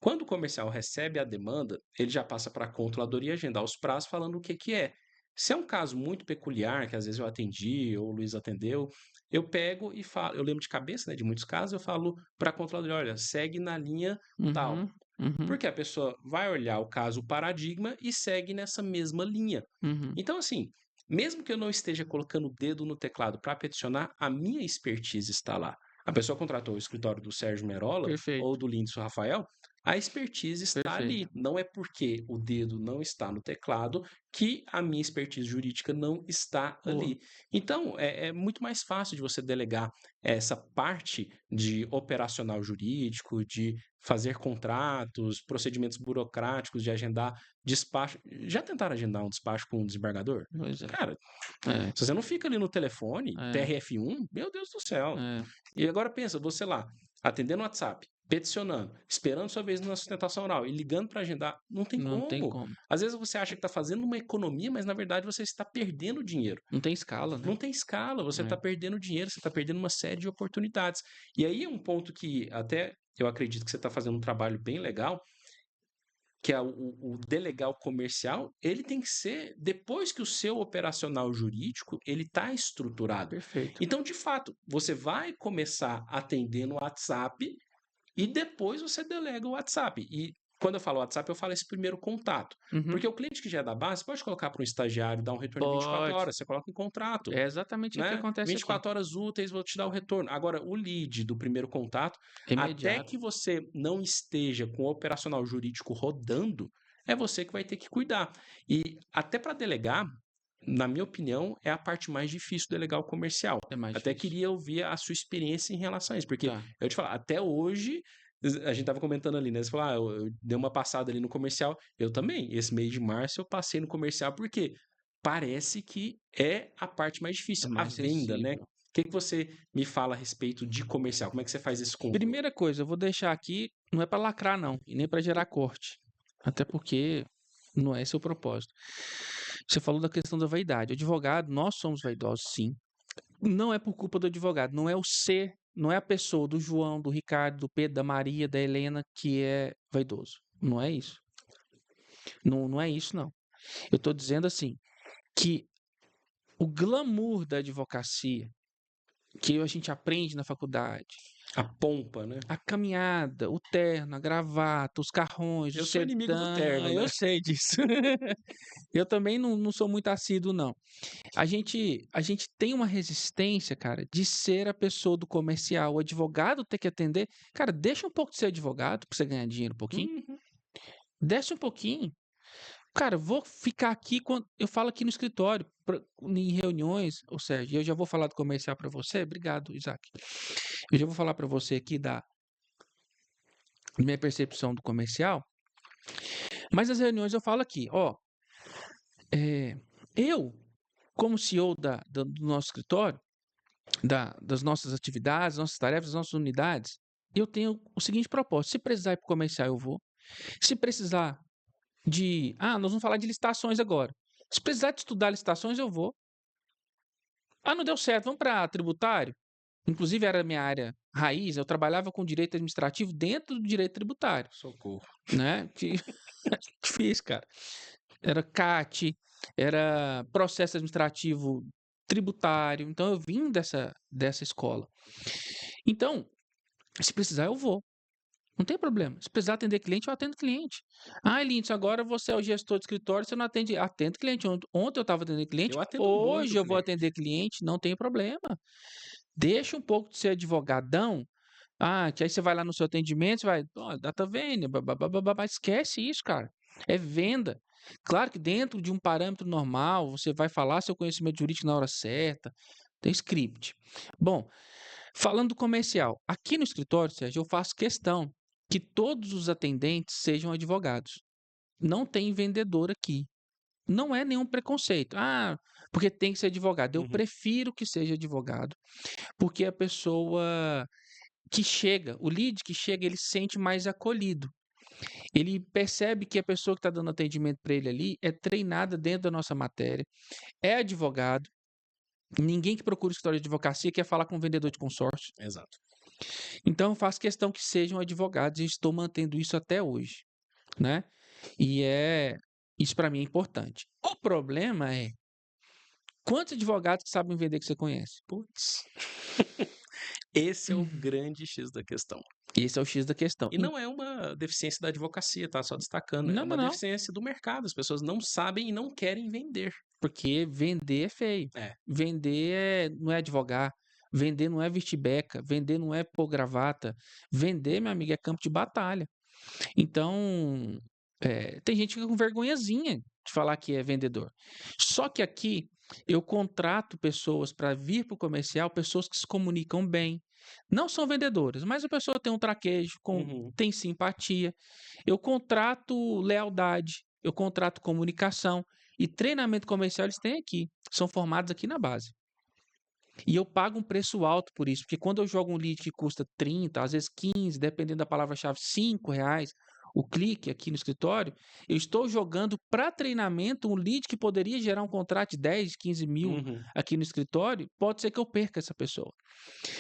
Quando o comercial recebe a demanda, ele já passa para a controladoria agendar os prazos falando o que é. Se é um caso muito peculiar, que às vezes eu atendi ou o Luiz atendeu, eu pego e falo, eu lembro de cabeça, né, de muitos casos, eu falo para a controladoria, olha, segue na linha tal. Uhum, uhum, Porque a pessoa vai olhar o caso paradigma e segue nessa mesma linha. uhum. Então, assim, mesmo que eu não esteja colocando o dedo no teclado para peticionar, a minha expertise está lá. A pessoa contratou o escritório do Sérgio Merola ou Perfeito, do Lindson Rafael, a expertise está perfeito. ali. Não é porque o dedo não está no teclado que a minha expertise jurídica não está Boa. ali. Então, é muito mais fácil de você delegar essa parte de operacional jurídico, de fazer contratos, procedimentos burocráticos, de agendar despacho. Já tentaram agendar um despacho com um desembargador? Pois é. Cara, É, se você não fica ali no telefone, é, TRF1, meu Deus do céu. é. E agora pensa, você lá, atendendo o WhatsApp, peticionando, esperando sua vez na sustentação oral e ligando para agendar, não tem Não tem como. como. Às vezes você acha que está fazendo uma economia, mas na verdade você está perdendo dinheiro. Não tem escala, né? Não tem escala, você está É. perdendo dinheiro, você está perdendo uma série de oportunidades. E aí é um ponto que até eu acredito que você está fazendo um trabalho bem legal, que é o delegar o comercial, ele tem que ser depois que o seu operacional jurídico ele está estruturado. Perfeito. Então, de fato, você vai começar atendendo o WhatsApp e depois você delega o WhatsApp. E quando eu falo WhatsApp, eu falo esse primeiro contato. Uhum. Porque o cliente que já é da base, pode colocar para um estagiário, dar um retorno em 24 Pode. horas, você coloca em contrato, É exatamente o que né? acontece aqui. 24 horas úteis, vou te dar o retorno. Agora, o lead do primeiro contato, É até imediato. que você não esteja com o operacional jurídico rodando, é você que vai ter que cuidar. E até para delegar, na minha opinião, é a parte mais difícil delegar o comercial. É mais Até difícil. queria ouvir a sua experiência em relação a isso, porque Tá. eu te falar, até hoje, a gente tava comentando ali, né? Você falou, eu dei uma passada ali no comercial. Eu também. Esse mês de março eu passei no comercial, porque parece que é a parte mais É difícil, a mais venda, né? O sensível. que você me fala a respeito de comercial? Como é que você faz esse controle? Primeira coisa, eu vou deixar aqui, não é para lacrar, não, e nem para gerar corte. Até porque não é esse o propósito. Você falou da questão da vaidade. O advogado, nós somos vaidosos, sim. Não é por culpa do advogado, não é o ser, não é a pessoa do João, do Ricardo, do Pedro, da Maria, da Helena que é vaidoso. Não é isso. Não, não é isso, não. Eu estou dizendo assim, que o glamour da advocacia, que a gente aprende na faculdade, A pompa, né? a caminhada, o terno, a gravata, os carrões, o Eu sou inimigo do terno, eu né? sei disso. Eu também não sou muito assíduo, não. A gente tem uma resistência, cara, de ser a pessoa do comercial. O advogado ter que atender. Cara, deixa um pouco de ser advogado pra você ganhar dinheiro um pouquinho. Uhum. Desce um pouquinho. Cara, vou ficar aqui quando eu falo aqui no escritório, em reuniões, ou Sérgio, eu já vou falar do comercial para você. Obrigado, Isaac. Eu já vou falar para você aqui da minha percepção do comercial. Mas nas reuniões eu falo aqui, ó, eu, como CEO do nosso escritório, das nossas atividades, nossas tarefas, das nossas unidades, eu tenho o seguinte propósito: se precisar ir para o comercial, eu vou. Se precisar nós vamos falar de licitações agora. Se precisar de estudar licitações, eu vou. Ah, não deu certo, vamos para tributário? Inclusive, era a minha área raiz, eu trabalhava com direito administrativo dentro do direito tributário, Socorro. né? Que difícil, cara. Era CAT, era processo administrativo tributário. Então, eu vim dessa escola. Então, se precisar, eu vou. Não tem problema. Se precisar atender cliente, eu atendo cliente. Ah, Lindsay, agora você é o gestor de escritório, você não atende. Atendo cliente. Ontem eu estava atendendo cliente, Eu atendo hoje muito eu vou cliente. atender cliente, não tem problema. Deixa um pouco de ser advogadão. Ah, que aí você vai lá no seu atendimento, você vai, ó, data vênia, babá, esquece isso, cara. É venda. Claro que dentro de um parâmetro normal, você vai falar seu conhecimento jurídico na hora certa, tem script. Bom, falando do comercial, aqui no escritório, Sérgio, eu faço questão que todos os atendentes sejam advogados. Não tem vendedor aqui. Não é nenhum preconceito. Ah, porque tem que ser advogado. Eu Uhum. prefiro que seja advogado, porque a pessoa que chega, o lead que chega, ele se sente mais acolhido. Ele percebe que a pessoa que está dando atendimento para ele ali é treinada dentro da nossa matéria, é advogado. Ninguém que procura escritório de advocacia quer falar com um vendedor de consórcio. Exato. Então, eu faço questão que sejam advogados e estou mantendo isso até hoje, né? E isso para mim é importante. O problema é quantos advogados que sabem vender que você conhece? Putz. Esse é o grande X da questão. Esse é o X da questão. E não é uma deficiência da advocacia, tá? Só destacando. É Não, uma não, não. deficiência do mercado. As pessoas não sabem e não querem vender. Porque vender é feio. É. Vender não é advogar. Vender não é vestir beca. Vender não é pôr gravata. Vender, meu amigo, é campo de batalha. Então, tem gente que fica com vergonhazinha de falar que é vendedor. Só que aqui eu contrato pessoas para vir para o comercial, pessoas que se comunicam bem. Não são vendedoras, mas a pessoa tem um traquejo, Uhum. tem simpatia. Eu contrato lealdade, eu contrato comunicação e treinamento comercial eles têm aqui. São formados aqui na base. E eu pago um preço alto por isso, porque quando eu jogo um lead que custa 30, às vezes 15, dependendo da palavra-chave, R$ 5, o clique aqui no escritório, eu estou jogando para treinamento um lead que poderia gerar um contrato de 10, 15 mil Uhum. aqui no escritório, pode ser que eu perca essa pessoa.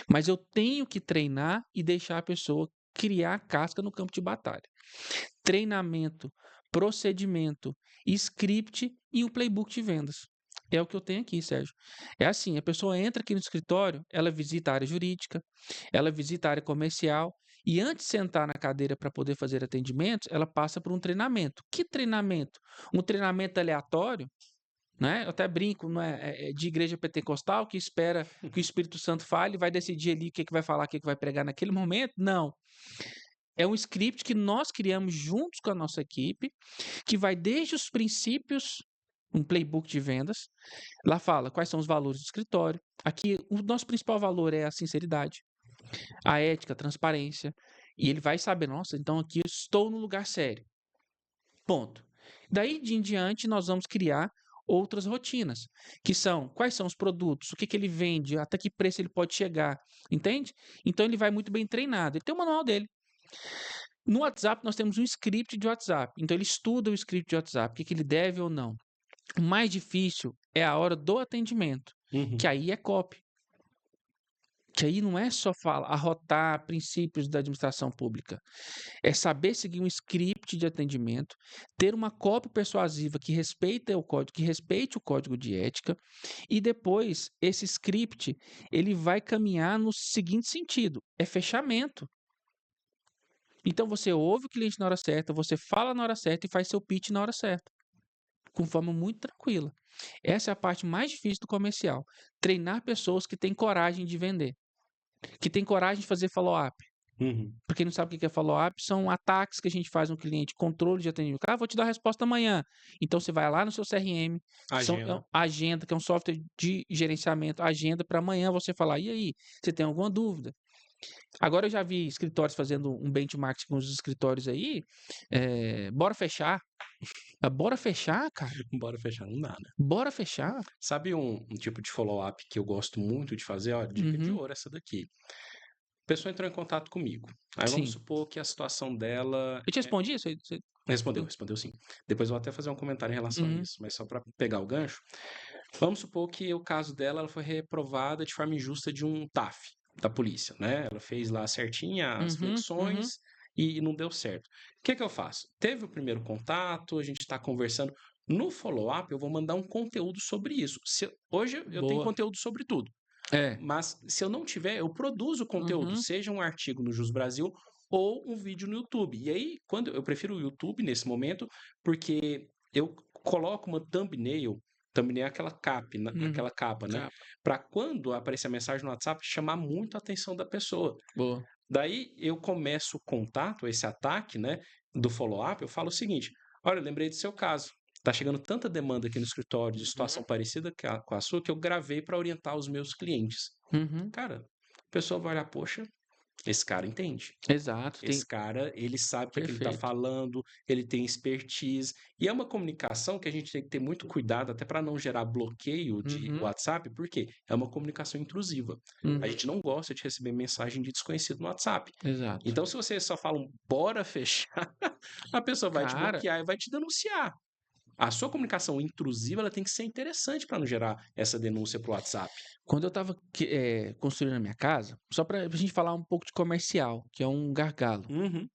Mas eu tenho que treinar e deixar a pessoa criar casca no campo de batalha. Treinamento, procedimento, script e um playbook de vendas. É o que eu tenho aqui, Sérgio. É assim, a pessoa entra aqui no escritório, ela visita a área jurídica, ela visita a área comercial e antes de sentar na cadeira para poder fazer atendimentos, ela passa por um treinamento. Que treinamento? Um treinamento aleatório, né? Eu até brinco, não é de igreja pentecostal que espera que o Espírito Santo fale e vai decidir ali o que vai falar, o que vai pregar naquele momento. Não. É um script que nós criamos juntos com a nossa equipe, que vai desde os princípios, um playbook de vendas. Lá fala quais são os valores do escritório. Aqui, o nosso principal valor é a sinceridade, a ética, a transparência. E ele vai saber, nossa, então aqui eu estou no lugar sério. Ponto. Daí de em diante, nós vamos criar outras rotinas, que são quais são os produtos, o que ele vende, até que preço ele pode chegar, entende? Então ele vai muito bem treinado. Ele tem o manual dele. No WhatsApp, nós temos um script de WhatsApp. Então, ele estuda o script de WhatsApp, o que ele deve ou não. O mais difícil é a hora do atendimento, Uhum. que aí é copy. Que aí não é só falar, arrotar princípios da administração pública. É saber seguir um script de atendimento, ter uma cópia persuasiva que respeite o código de ética, e depois esse script ele vai caminhar no seguinte sentido: é fechamento. Então você ouve o cliente na hora certa, você fala na hora certa e faz seu pitch na hora certa, com forma muito tranquila. Essa é a parte mais difícil do comercial. Treinar pessoas que têm coragem de vender, que têm coragem de fazer follow-up. Uhum. Para quem não sabe o que é follow-up, são ataques que a gente faz no cliente, controle de atendimento. Ah, vou te dar a resposta amanhã. Então você vai lá no seu CRM, Agenda. agenda, que é um software de gerenciamento, agenda para amanhã você falar, e aí, você tem alguma dúvida? Agora eu já vi escritórios fazendo um benchmark com os escritórios aí. Bora fechar. Bora fechar, cara. Bora fechar, não dá, né? Bora fechar. Sabe um tipo de follow-up que eu gosto muito de fazer? Ó, dica de Uhum. ouro essa daqui. A pessoa entrou em contato comigo. Aí vamos Sim. supor que a situação dela. Eu te respondi isso aí? Respondeu sim. Depois eu vou até fazer um comentário em relação a Uhum. isso, mas só para pegar o gancho. Vamos supor que o caso dela ela foi reprovada de forma injusta de um TAF da polícia, né? Ela fez lá certinha as Uhum. Uhum. flexões e não deu certo. O que é que eu faço? Teve o primeiro contato, a gente está conversando. No follow-up, eu vou mandar um conteúdo sobre isso. Hoje eu tenho Boa. conteúdo sobre tudo. É. Mas se eu não tiver, eu produzo conteúdo, Uhum. seja um artigo no Jus Brasil ou um vídeo no YouTube. E aí, quando eu prefiro o YouTube nesse momento, porque eu coloco uma thumbnail é aquela capa, Uhum. aquela capa, né? Capa. Para quando aparecer a mensagem no WhatsApp, chamar muito a atenção da pessoa. Boa. Daí eu começo o contato, esse ataque, né, do follow-up, eu falo o seguinte: olha, eu lembrei do seu caso. Tá chegando tanta demanda aqui no escritório de situação parecida com a sua que eu gravei para orientar os meus clientes. Uhum. Cara, a pessoa vai olhar, poxa, esse cara entende. Exato. Esse cara, ele sabe para que ele está Perfeito. falando, ele tem expertise. E é uma comunicação que a gente tem que ter muito cuidado, até para não gerar bloqueio de Uhum. WhatsApp, porque é uma comunicação intrusiva. Uhum. A gente não gosta de receber mensagem de desconhecido no WhatsApp. Exato. Então, se você só fala um bora fechar, a pessoa vai te Cara, bloquear e vai te denunciar. A sua comunicação intrusiva ela tem que ser interessante para não gerar essa denúncia para o WhatsApp. quando eu estava construindo a minha casa, só para a gente falar um pouco de comercial, que é um gargalo. Uhum.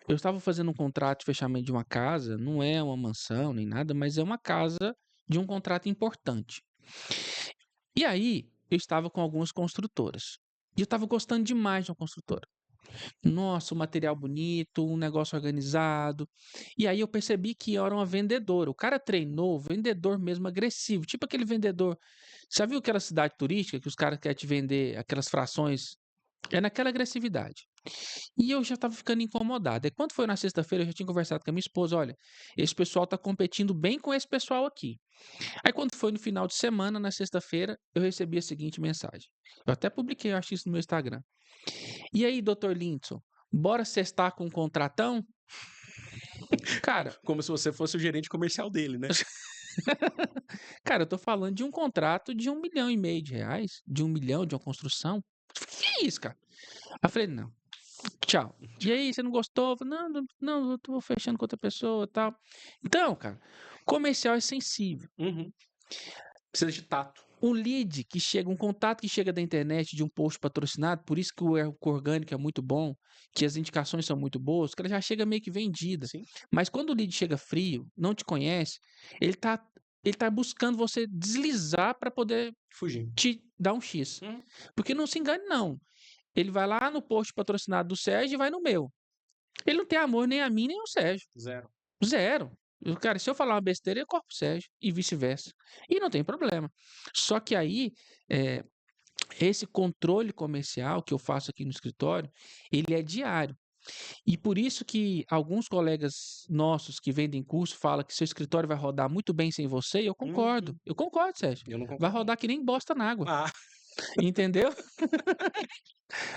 Eu estava fazendo um contrato de fechamento de uma casa, não é uma mansão nem nada, mas é uma casa de um contrato importante. E aí, eu estava com algumas construtoras. E eu estava gostando demais de uma construtora. Nossa, um material bonito, um negócio organizado. E aí eu percebi que eu era uma vendedora. O cara treinou, vendedor mesmo agressivo, tipo aquele vendedor. Já viu aquela cidade turística que os caras querem te vender aquelas frações? É naquela agressividade. E eu já estava ficando incomodado. E quando foi na sexta-feira, eu já tinha conversado com a minha esposa: olha, esse pessoal está competindo bem com esse pessoal aqui. Aí quando foi no final de semana, na sexta-feira, eu recebi a seguinte mensagem. Eu até publiquei, eu acho isso no meu Instagram. E aí, doutor Lindson, bora sextar com um contratão? Cara, Como se você fosse o gerente comercial dele, né? cara, eu tô falando de um contrato de 1,5 milhão de reais, de 1 milhão, de uma construção. Que é isso, cara? Aí eu falei, não, tchau. E aí, você não gostou? Eu falei, não, eu tô fechando com outra pessoa e tal. Então, cara, comercial é sensível. Uhum. Precisa de tato. Um contato que chega da internet de um post patrocinado, por isso que o orgânico é muito bom, que as indicações são muito boas, que ela já chega meio que vendida. Sim. Mas quando o lead chega frio, não te conhece, ele tá buscando você deslizar para poder Fugir. te dar um X. Uhum. Porque não se engane, não. Ele vai lá no post patrocinado do Sérgio e vai no meu. Ele não tem amor nem a mim, nem ao Sérgio. Zero. Zero. Cara, se eu falar uma besteira, eu corro o Sérgio e vice-versa. E não tem problema. Só que aí, esse controle comercial que eu faço aqui no escritório, ele é diário. E por isso que alguns colegas nossos que vendem curso falam que seu escritório vai rodar muito bem sem você, e eu concordo. Eu concordo, Sérgio. Eu não Vai concordo. rodar que nem bosta na água. Ah, Entendeu?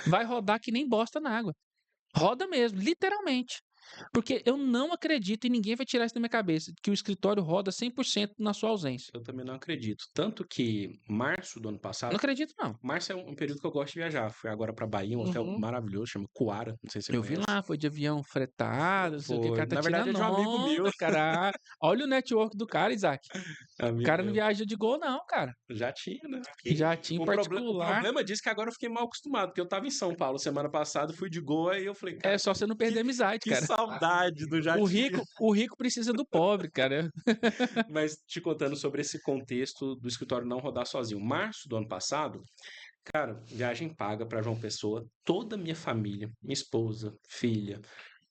Vai rodar que nem bosta na água. Roda mesmo, literalmente. Porque eu não acredito e ninguém vai tirar isso da minha cabeça, que o escritório roda 100% na sua ausência. Eu também não acredito. Tanto que março do ano Não passado, acredito, não. março é um período que eu gosto de viajar. Fui agora para Bahia, um hotel Uhum. maravilhoso, chama Coara, não sei se você Eu vi conhece. lá, foi de avião fretado, não sei o que, o Foi, cara tá na verdade é tirando de um amigo meu, onda, cara. Olha o network do cara, Isaac. O amigo cara não meu. viaja de Gol, não, cara. Já tinha, né? Jatinho O particular. problema disso é que agora eu fiquei mal acostumado, porque eu tava em São Paulo semana passada, fui de Goa e eu falei, É cara, só você não que, perder a amizade, que cara. saudade do O jatinho. rico, o rico precisa do pobre, cara. Mas te contando sobre esse contexto do escritório não rodar sozinho. Março do ano passado, cara, viagem paga para João Pessoa, toda a minha família, minha esposa, filha,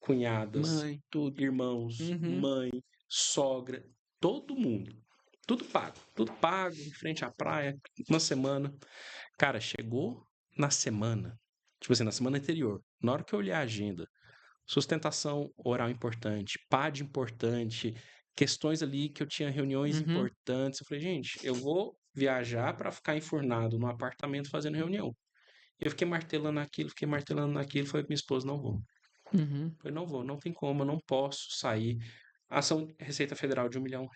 cunhadas, Mãe, tudo. irmãos, Uhum. mãe, sogra, todo mundo. Tudo pago, em frente à praia, uma semana. Cara, chegou na semana, tipo assim, na semana anterior, na hora que eu olhei a agenda, sustentação oral importante, PAD importante, questões ali que eu tinha reuniões Uhum. importantes. Eu falei, gente, eu vou viajar para ficar enfurnado no apartamento fazendo reunião. Eu fiquei martelando naquilo, falei com minha esposa, não vou. Uhum. Falei, não vou, não tem como, eu não posso sair. Ação Receita Federal de R$ 1 milhão.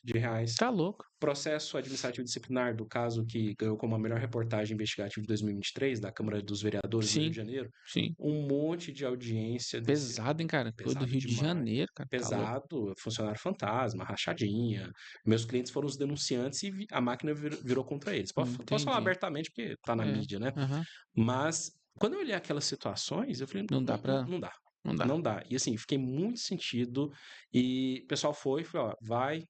Tá louco. Processo administrativo disciplinar do caso que ganhou como a melhor reportagem investigativa de 2023 da Câmara dos Vereadores do Rio de Sim, Janeiro. sim. Um monte de audiência desse. Pesado, hein, cara? Foi do Pesado Rio de demais. Janeiro, cara. Tá louco. Pesado, funcionário fantasma, rachadinha. Meus clientes foram os denunciantes e a máquina virou contra eles. Posso falar Entendi. abertamente porque tá na É. mídia, né? Aham. Mas quando eu olhei aquelas situações, eu falei, Não dá não, não, pra. não dá. Não dá. Não dá. E assim, fiquei muito sentido. E o pessoal falou, ó, vai,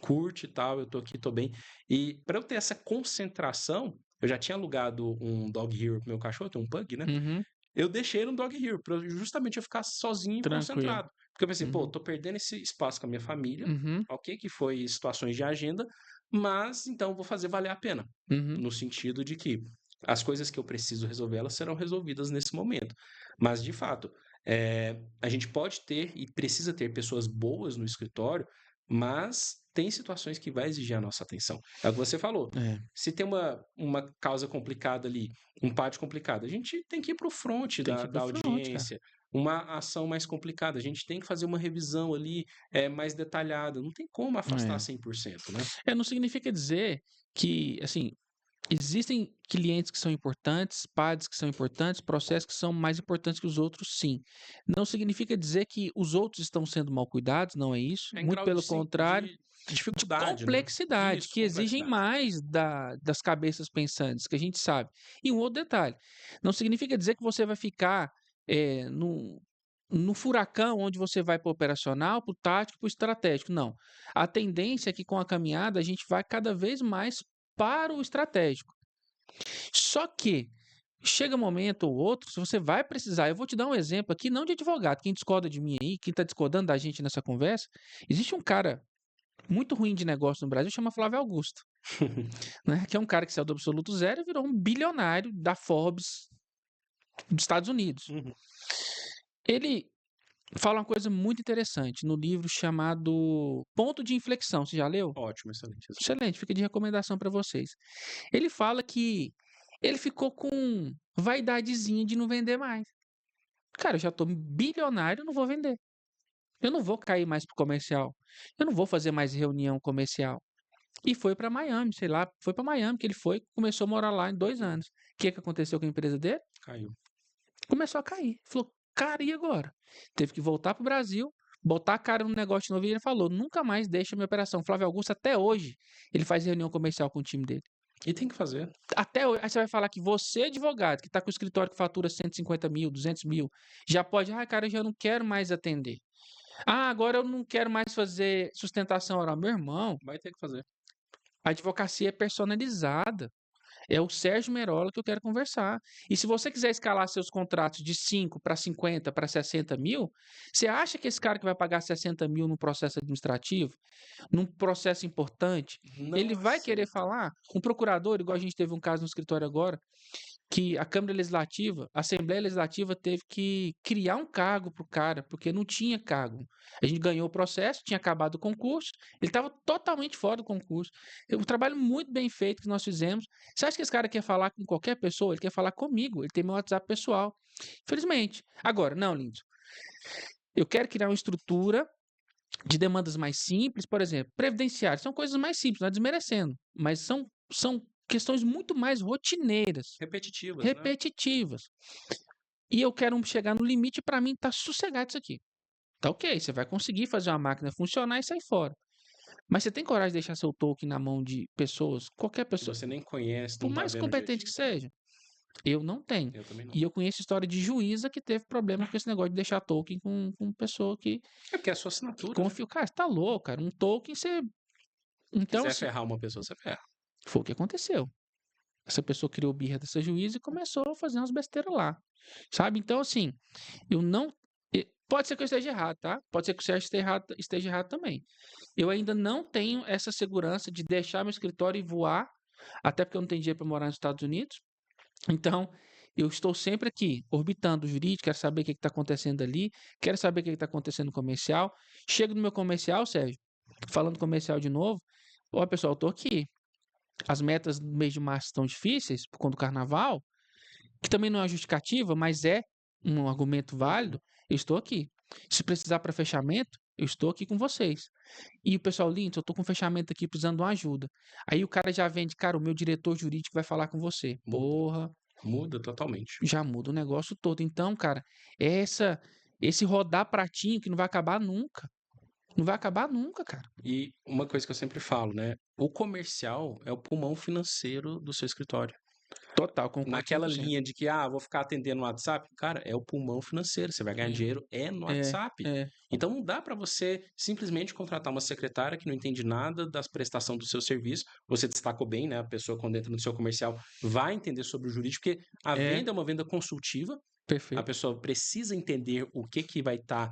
curte e tal, eu tô aqui, tô bem. E para eu ter essa concentração, eu já tinha alugado um Dog Hero pro meu cachorro, tem um pug, né? Uhum. Eu deixei no Dog Hero, pra justamente eu ficar sozinho e Tranquilo. concentrado. Porque eu pensei, pô, Uhum. tô perdendo esse espaço com a minha família, Uhum. ok, que foi situações de agenda, mas então eu vou fazer valer a pena. Uhum. No sentido de que as coisas que eu preciso resolver, elas serão resolvidas nesse momento. Mas, de fato, a gente pode ter e precisa ter pessoas boas no escritório, mas tem situações que vai exigir a nossa atenção. É o que você falou. É. Se tem uma causa complicada ali, um pátio complicado, a gente tem que ir para o front Tem que da, ir pra da frente, cara. audiência. Uma ação mais complicada, a gente tem que fazer uma revisão ali mais detalhada. Não tem como afastar É. 100%, né? Não significa dizer que, assim, existem clientes que são importantes, PADs que são importantes, processos que são mais importantes que os outros, sim. Não significa dizer que os outros estão sendo mal cuidados, não é isso. É em Muito grau pelo contrário, de de dificuldade, né? complexidade, Isso, que exigem complexidade. mais das cabeças pensantes, que a gente sabe. E um outro detalhe, não significa dizer que você vai ficar no furacão onde você vai para o operacional, para o tático, para o estratégico. Não. A tendência é que com a caminhada a gente vai cada vez mais para o estratégico. Só que chega um momento ou outro, se você vai precisar, eu vou te dar um exemplo aqui, não de advogado, quem discorda de mim aí, quem está discordando da gente nessa conversa, existe um cara muito ruim de negócio no Brasil, chama Flávio Augusto, né? Que é um cara que saiu do absoluto zero e virou um bilionário da Forbes dos Estados Unidos. Uhum. Ele fala uma coisa muito interessante no livro chamado Ponto de Inflexão. Você já leu? Ótimo, excelente. Excelente, fica de recomendação para vocês. Ele fala que ele ficou com vaidadezinha de não vender mais. Cara, eu já tô bilionário, não vou vender. Eu não vou cair mais pro comercial. Eu não vou fazer mais reunião comercial. E foi para Miami, sei lá, foi para Miami que ele foi, começou a morar lá em 2 anos. O que aconteceu com a empresa dele? Caiu. Começou a cair. Falou, cara, e agora? Teve que voltar pro Brasil, botar a cara no negócio novo e ele falou, nunca mais deixa minha operação. Flávio Augusto, até hoje, ele faz reunião comercial com o time dele. E tem que fazer. Até hoje, aí você vai falar que você, advogado, que está com o escritório que fatura 150 mil, 200 mil, já pode, cara, eu já não quero mais atender. Agora eu não quero mais fazer sustentação oral. Meu irmão, Vai ter que fazer. a advocacia é personalizada. É o Sérgio Merola que eu quero conversar. E se você quiser escalar seus contratos de 5 para 50, para 60 mil, você acha que esse cara que vai pagar 60 mil num processo administrativo, num processo importante, ele Não vai querer aceita. falar? Um procurador, igual a gente teve um caso no escritório agora, que a Câmara Legislativa, a Assembleia Legislativa teve que criar um cargo para o cara, porque não tinha cargo. A gente ganhou o processo, tinha acabado o concurso, ele estava totalmente fora do concurso. Um trabalho muito bem feito que nós fizemos. Você acha que esse cara quer falar com qualquer pessoa? Ele quer falar comigo, ele tem meu WhatsApp pessoal. Infelizmente. Agora, não, Lindo. Eu quero criar uma estrutura de demandas mais simples, por exemplo, previdenciárias. São coisas mais simples, não é desmerecendo, mas são questões muito mais rotineiras, Repetitivas, né? repetitivas. E eu quero chegar no limite, para mim tá sossegado isso aqui. Tá ok, você vai conseguir fazer uma máquina funcionar e sair fora. Mas você tem coragem de deixar seu token na mão de pessoas, qualquer Que pessoa, você nem conhece, por não tá mais vendo competente direitinho. que seja? Eu não tenho. Eu também não. E eu conheço história de juíza que teve problema com esse negócio de deixar token com pessoa que É porque é a sua assinatura, né? confia. Cara, você tá louco, cara. Um token você. Então, Quiser assim, ferrar uma pessoa, você ferra. foi o que aconteceu. Essa pessoa criou birra dessa juíza e começou a fazer umas besteiras lá. Sabe? Então, assim, eu não. Pode ser que eu esteja errado, tá? Pode ser que o Sérgio esteja errado também. Eu ainda não tenho essa segurança de deixar meu escritório e voar, até porque eu não tenho dinheiro para morar nos Estados Unidos. Então, eu estou sempre aqui, orbitando o jurídico, quero saber o que está acontecendo ali, quero saber o que está acontecendo no comercial. Chego no meu comercial, Sérgio, falando comercial de novo. Ó, pessoal, eu estou aqui. As metas do mês de março estão difíceis, por conta do carnaval, que também não é justificativa, mas é um argumento válido. Eu estou aqui. Se precisar para fechamento, eu estou aqui com vocês. E o pessoal, Linton, eu estou com fechamento aqui precisando de uma ajuda. Aí o cara já vende, cara, o meu diretor jurídico vai falar com você. Muda. Porra, Muda totalmente. já muda o negócio todo. Então, cara, é esse rodar pratinho que não vai acabar nunca. Não vai acabar nunca, cara. E uma coisa que eu sempre falo, né? O comercial é o pulmão financeiro do seu escritório. Total, concordo Naquela 100%. linha de que, vou ficar atendendo no WhatsApp, cara, é o pulmão financeiro. Você vai ganhar dinheiro no É, WhatsApp. é, Então não dá para você simplesmente contratar uma secretária que não entende nada das prestação do seu serviço. Você destacou bem, né? A pessoa, quando entra no seu comercial, vai entender sobre o jurídico, porque a é, venda é uma venda consultiva. A perfeito. pessoa precisa entender o que vai estar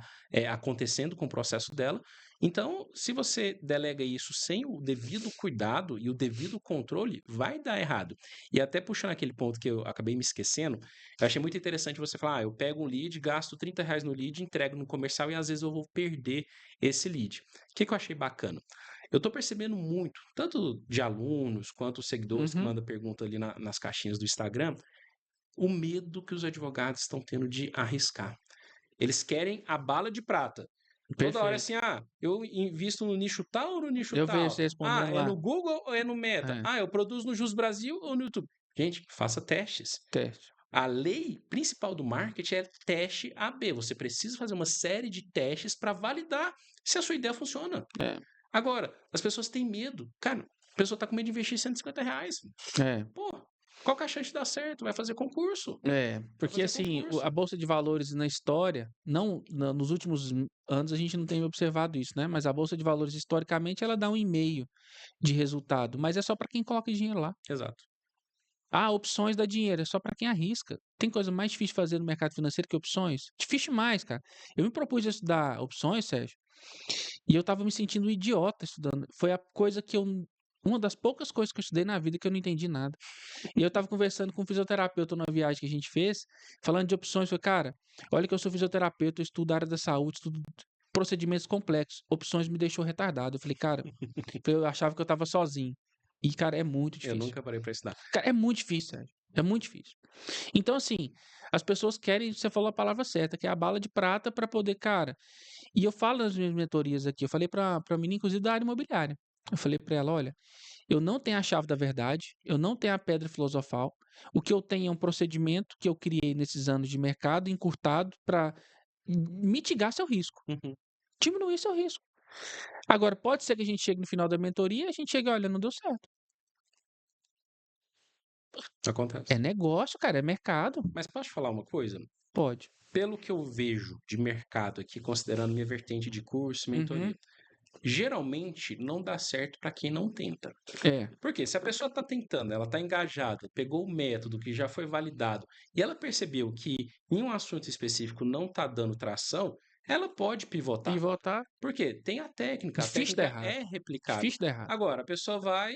acontecendo com o processo dela. Então, se você delega isso sem o devido cuidado e o devido controle, vai dar errado. E até puxando aquele ponto que eu acabei me esquecendo, eu achei muito interessante você falar: eu pego um lead, gasto R$ 30 no lead, entrego no comercial e às vezes eu vou perder esse lead. O que eu achei bacana? Eu estou percebendo muito, tanto de alunos quanto seguidores que Uhum, mandam pergunta ali nas caixinhas do Instagram, o medo que os advogados estão tendo de arriscar. Eles querem a bala de prata. Toda hora é perfeito. assim, eu invisto no nicho tal ou no nicho Eu vejo tal? você respondendo É lá. no Google ou é no Meta? É, Eu produzo no Jus Brasil ou no YouTube? Gente, faça testes. teste. A lei principal do marketing é teste AB. Você precisa fazer uma série de testes para validar se a sua ideia funciona. É, Agora, as pessoas têm medo. Cara, a pessoa está com medo de investir R$ 150. é. Pô, qual que é a chance de dar certo? Vai fazer concurso. É, Vai porque fazer assim, concurso. a Bolsa de Valores na história, não, nos últimos anos a gente não tem observado isso, né? Mas a Bolsa de Valores, historicamente, ela dá 1,5 de resultado, mas é só para quem coloca dinheiro lá. Exato. Opções dá dinheiro, é só para quem arrisca. Tem coisa mais difícil de fazer no mercado financeiro que opções? Difícil demais, cara. Eu me propus a estudar opções, Sérgio, e eu tava me sentindo um idiota estudando. Foi a coisa que uma das poucas coisas que eu estudei na vida que eu não entendi nada. E eu tava conversando com um fisioterapeuta numa viagem que a gente fez, falando de opções. Falei, cara, olha que eu sou fisioterapeuta, eu estudo a área da saúde, estudo procedimentos complexos. Opções me deixou retardado. Eu falei, cara, eu achava que eu tava sozinho. E, cara, é muito Eu difícil. nunca parei para estudar. Cara, é muito difícil, Sérgio. É muito difícil. Então, assim, as pessoas querem, você falou a palavra certa, que é a bala de prata para poder, cara. E eu falo nas minhas mentorias aqui, eu falei pra menina, inclusive, da área imobiliária. Eu falei pra ela, olha, eu não tenho a chave da verdade, eu não tenho a pedra filosofal. O que eu tenho é um procedimento que eu criei nesses anos de mercado, encurtado, para mitigar seu risco, Uhum. diminuir seu risco. Agora, pode ser que a gente chegue no final da mentoria e a gente chegue, olha, não deu certo. É Acontece. negócio, cara, é mercado. Mas posso te falar uma coisa? Pode. Pelo que eu vejo de mercado aqui, considerando minha vertente de curso e mentoria, Uhum. geralmente não dá certo para quem não tenta. É, Porque se a pessoa está tentando, ela está engajada, pegou o método que já foi validado e ela percebeu que em um assunto específico não está dando tração, ela pode pivotar. pivotar, Porque tem a difícil dar técnica errado. é replicável. Difícil dar errado. Agora, a pessoa vai,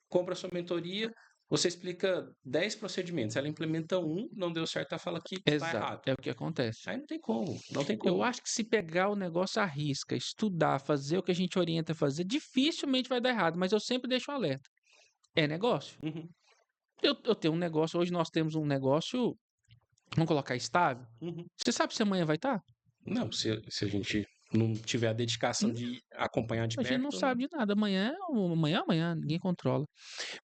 compra sua mentoria, você explica 10 procedimentos, ela implementa um, não deu certo, ela fala que está Exato, errado. é o que acontece. Aí não tem como, não tem Eu como. acho que se pegar o negócio à risca, estudar, fazer o que a gente orienta a fazer, dificilmente vai dar errado, mas eu sempre deixo um alerta. É negócio. Uhum, Eu tenho um negócio, hoje nós temos um negócio, vamos colocar estável. uhum. Você sabe se amanhã vai estar? Não, se a gente não tiver a dedicação Hum, de acompanhar de A gente não perto, né? sabe de nada. Amanhã, ninguém controla.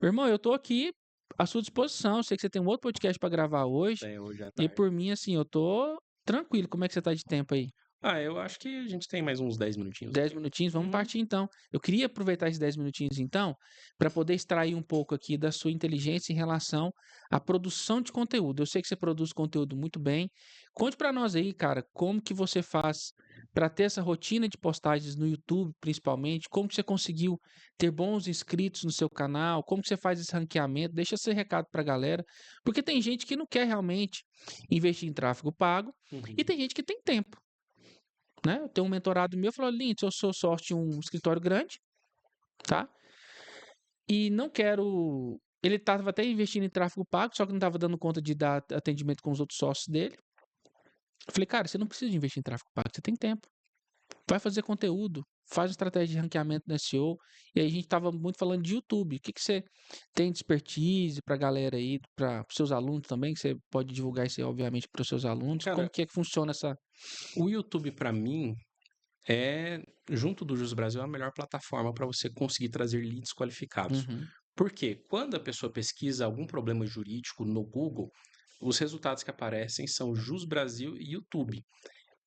Meu irmão, eu tô aqui à sua disposição. Eu sei que você tem um outro podcast pra gravar hoje. Tem hoje à E tarde. por mim, assim, eu tô tranquilo. Como é que você tá de tempo aí? Ah, eu acho que a gente tem mais uns 10 minutinhos 10 aqui. minutinhos, vamos Uhum. partir então. Eu queria aproveitar esses 10 minutinhos então, para poder extrair um pouco aqui da sua inteligência em relação à produção de conteúdo. Eu sei que você produz conteúdo muito bem. Conte para nós aí, cara, como que você faz para ter essa rotina de postagens no YouTube, principalmente, como que você conseguiu ter bons inscritos no seu canal, como que você faz esse ranqueamento, deixa esse recado para a galera, porque tem gente que não quer realmente investir em tráfego pago e Uhum. tem gente que tem tempo, né? Eu tenho um mentorado meu, falou, Lindsay, eu sou sócio de um escritório grande, tá? E não quero. Ele estava até investindo em tráfego pago, só que não estava dando conta de dar atendimento com os outros sócios dele. Eu falei, cara, você não precisa de investir em tráfego pago, você tem tempo. Vai fazer conteúdo, faz uma estratégia de ranqueamento no SEO. E aí a gente estava muito falando de YouTube. O que, que você tem de expertise para a galera aí, para os seus alunos também, que você pode divulgar isso aí, obviamente, para os seus alunos. Como Cara, que é que funciona essa. o YouTube para mim é, junto do Jus Brasil, a melhor plataforma para você conseguir trazer leads qualificados. Uhum, Porque quando a pessoa pesquisa algum problema jurídico no Google, os resultados que aparecem são Jus Brasil e YouTube.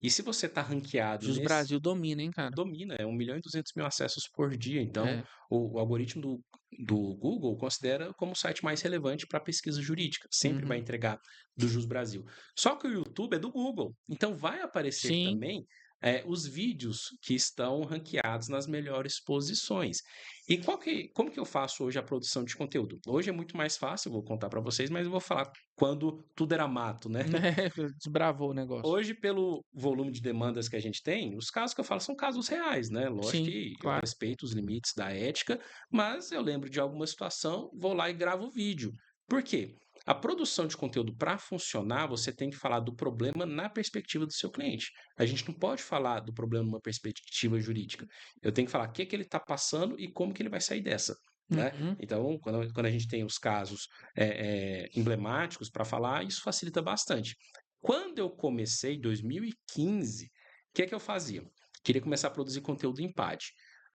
E se você está ranqueado Jus nesse, Brasil domina, hein, cara? domina, é 1.200.000 acessos por dia. Então, É. o algoritmo do Google considera como o site mais relevante para pesquisa jurídica. Sempre vai Uhum. entregar do Jus Brasil. Só que o YouTube é do Google. Então, vai aparecer Sim. também os vídeos que estão ranqueados nas melhores posições. E como que eu faço hoje a produção de conteúdo? Hoje é muito mais fácil, vou contar para vocês, mas eu vou falar quando tudo era mato, né? É, desbravou o negócio. Hoje, pelo volume de demandas que a gente tem, os casos que eu falo são casos reais, né? Lógico Sim, que eu claro. respeito os limites da ética, mas eu lembro de alguma situação, vou lá e gravo o vídeo. Por quê? A produção de conteúdo para funcionar, você tem que falar do problema na perspectiva do seu cliente. A gente não pode falar do problema numa perspectiva jurídica. Eu tenho que falar o que, que ele está passando e como que ele vai sair dessa. Né? Uhum. Então, quando a gente tem os casos emblemáticos para falar, isso facilita bastante. Quando eu comecei, em 2015, o que é que eu fazia? Queria começar a produzir conteúdo em PAD.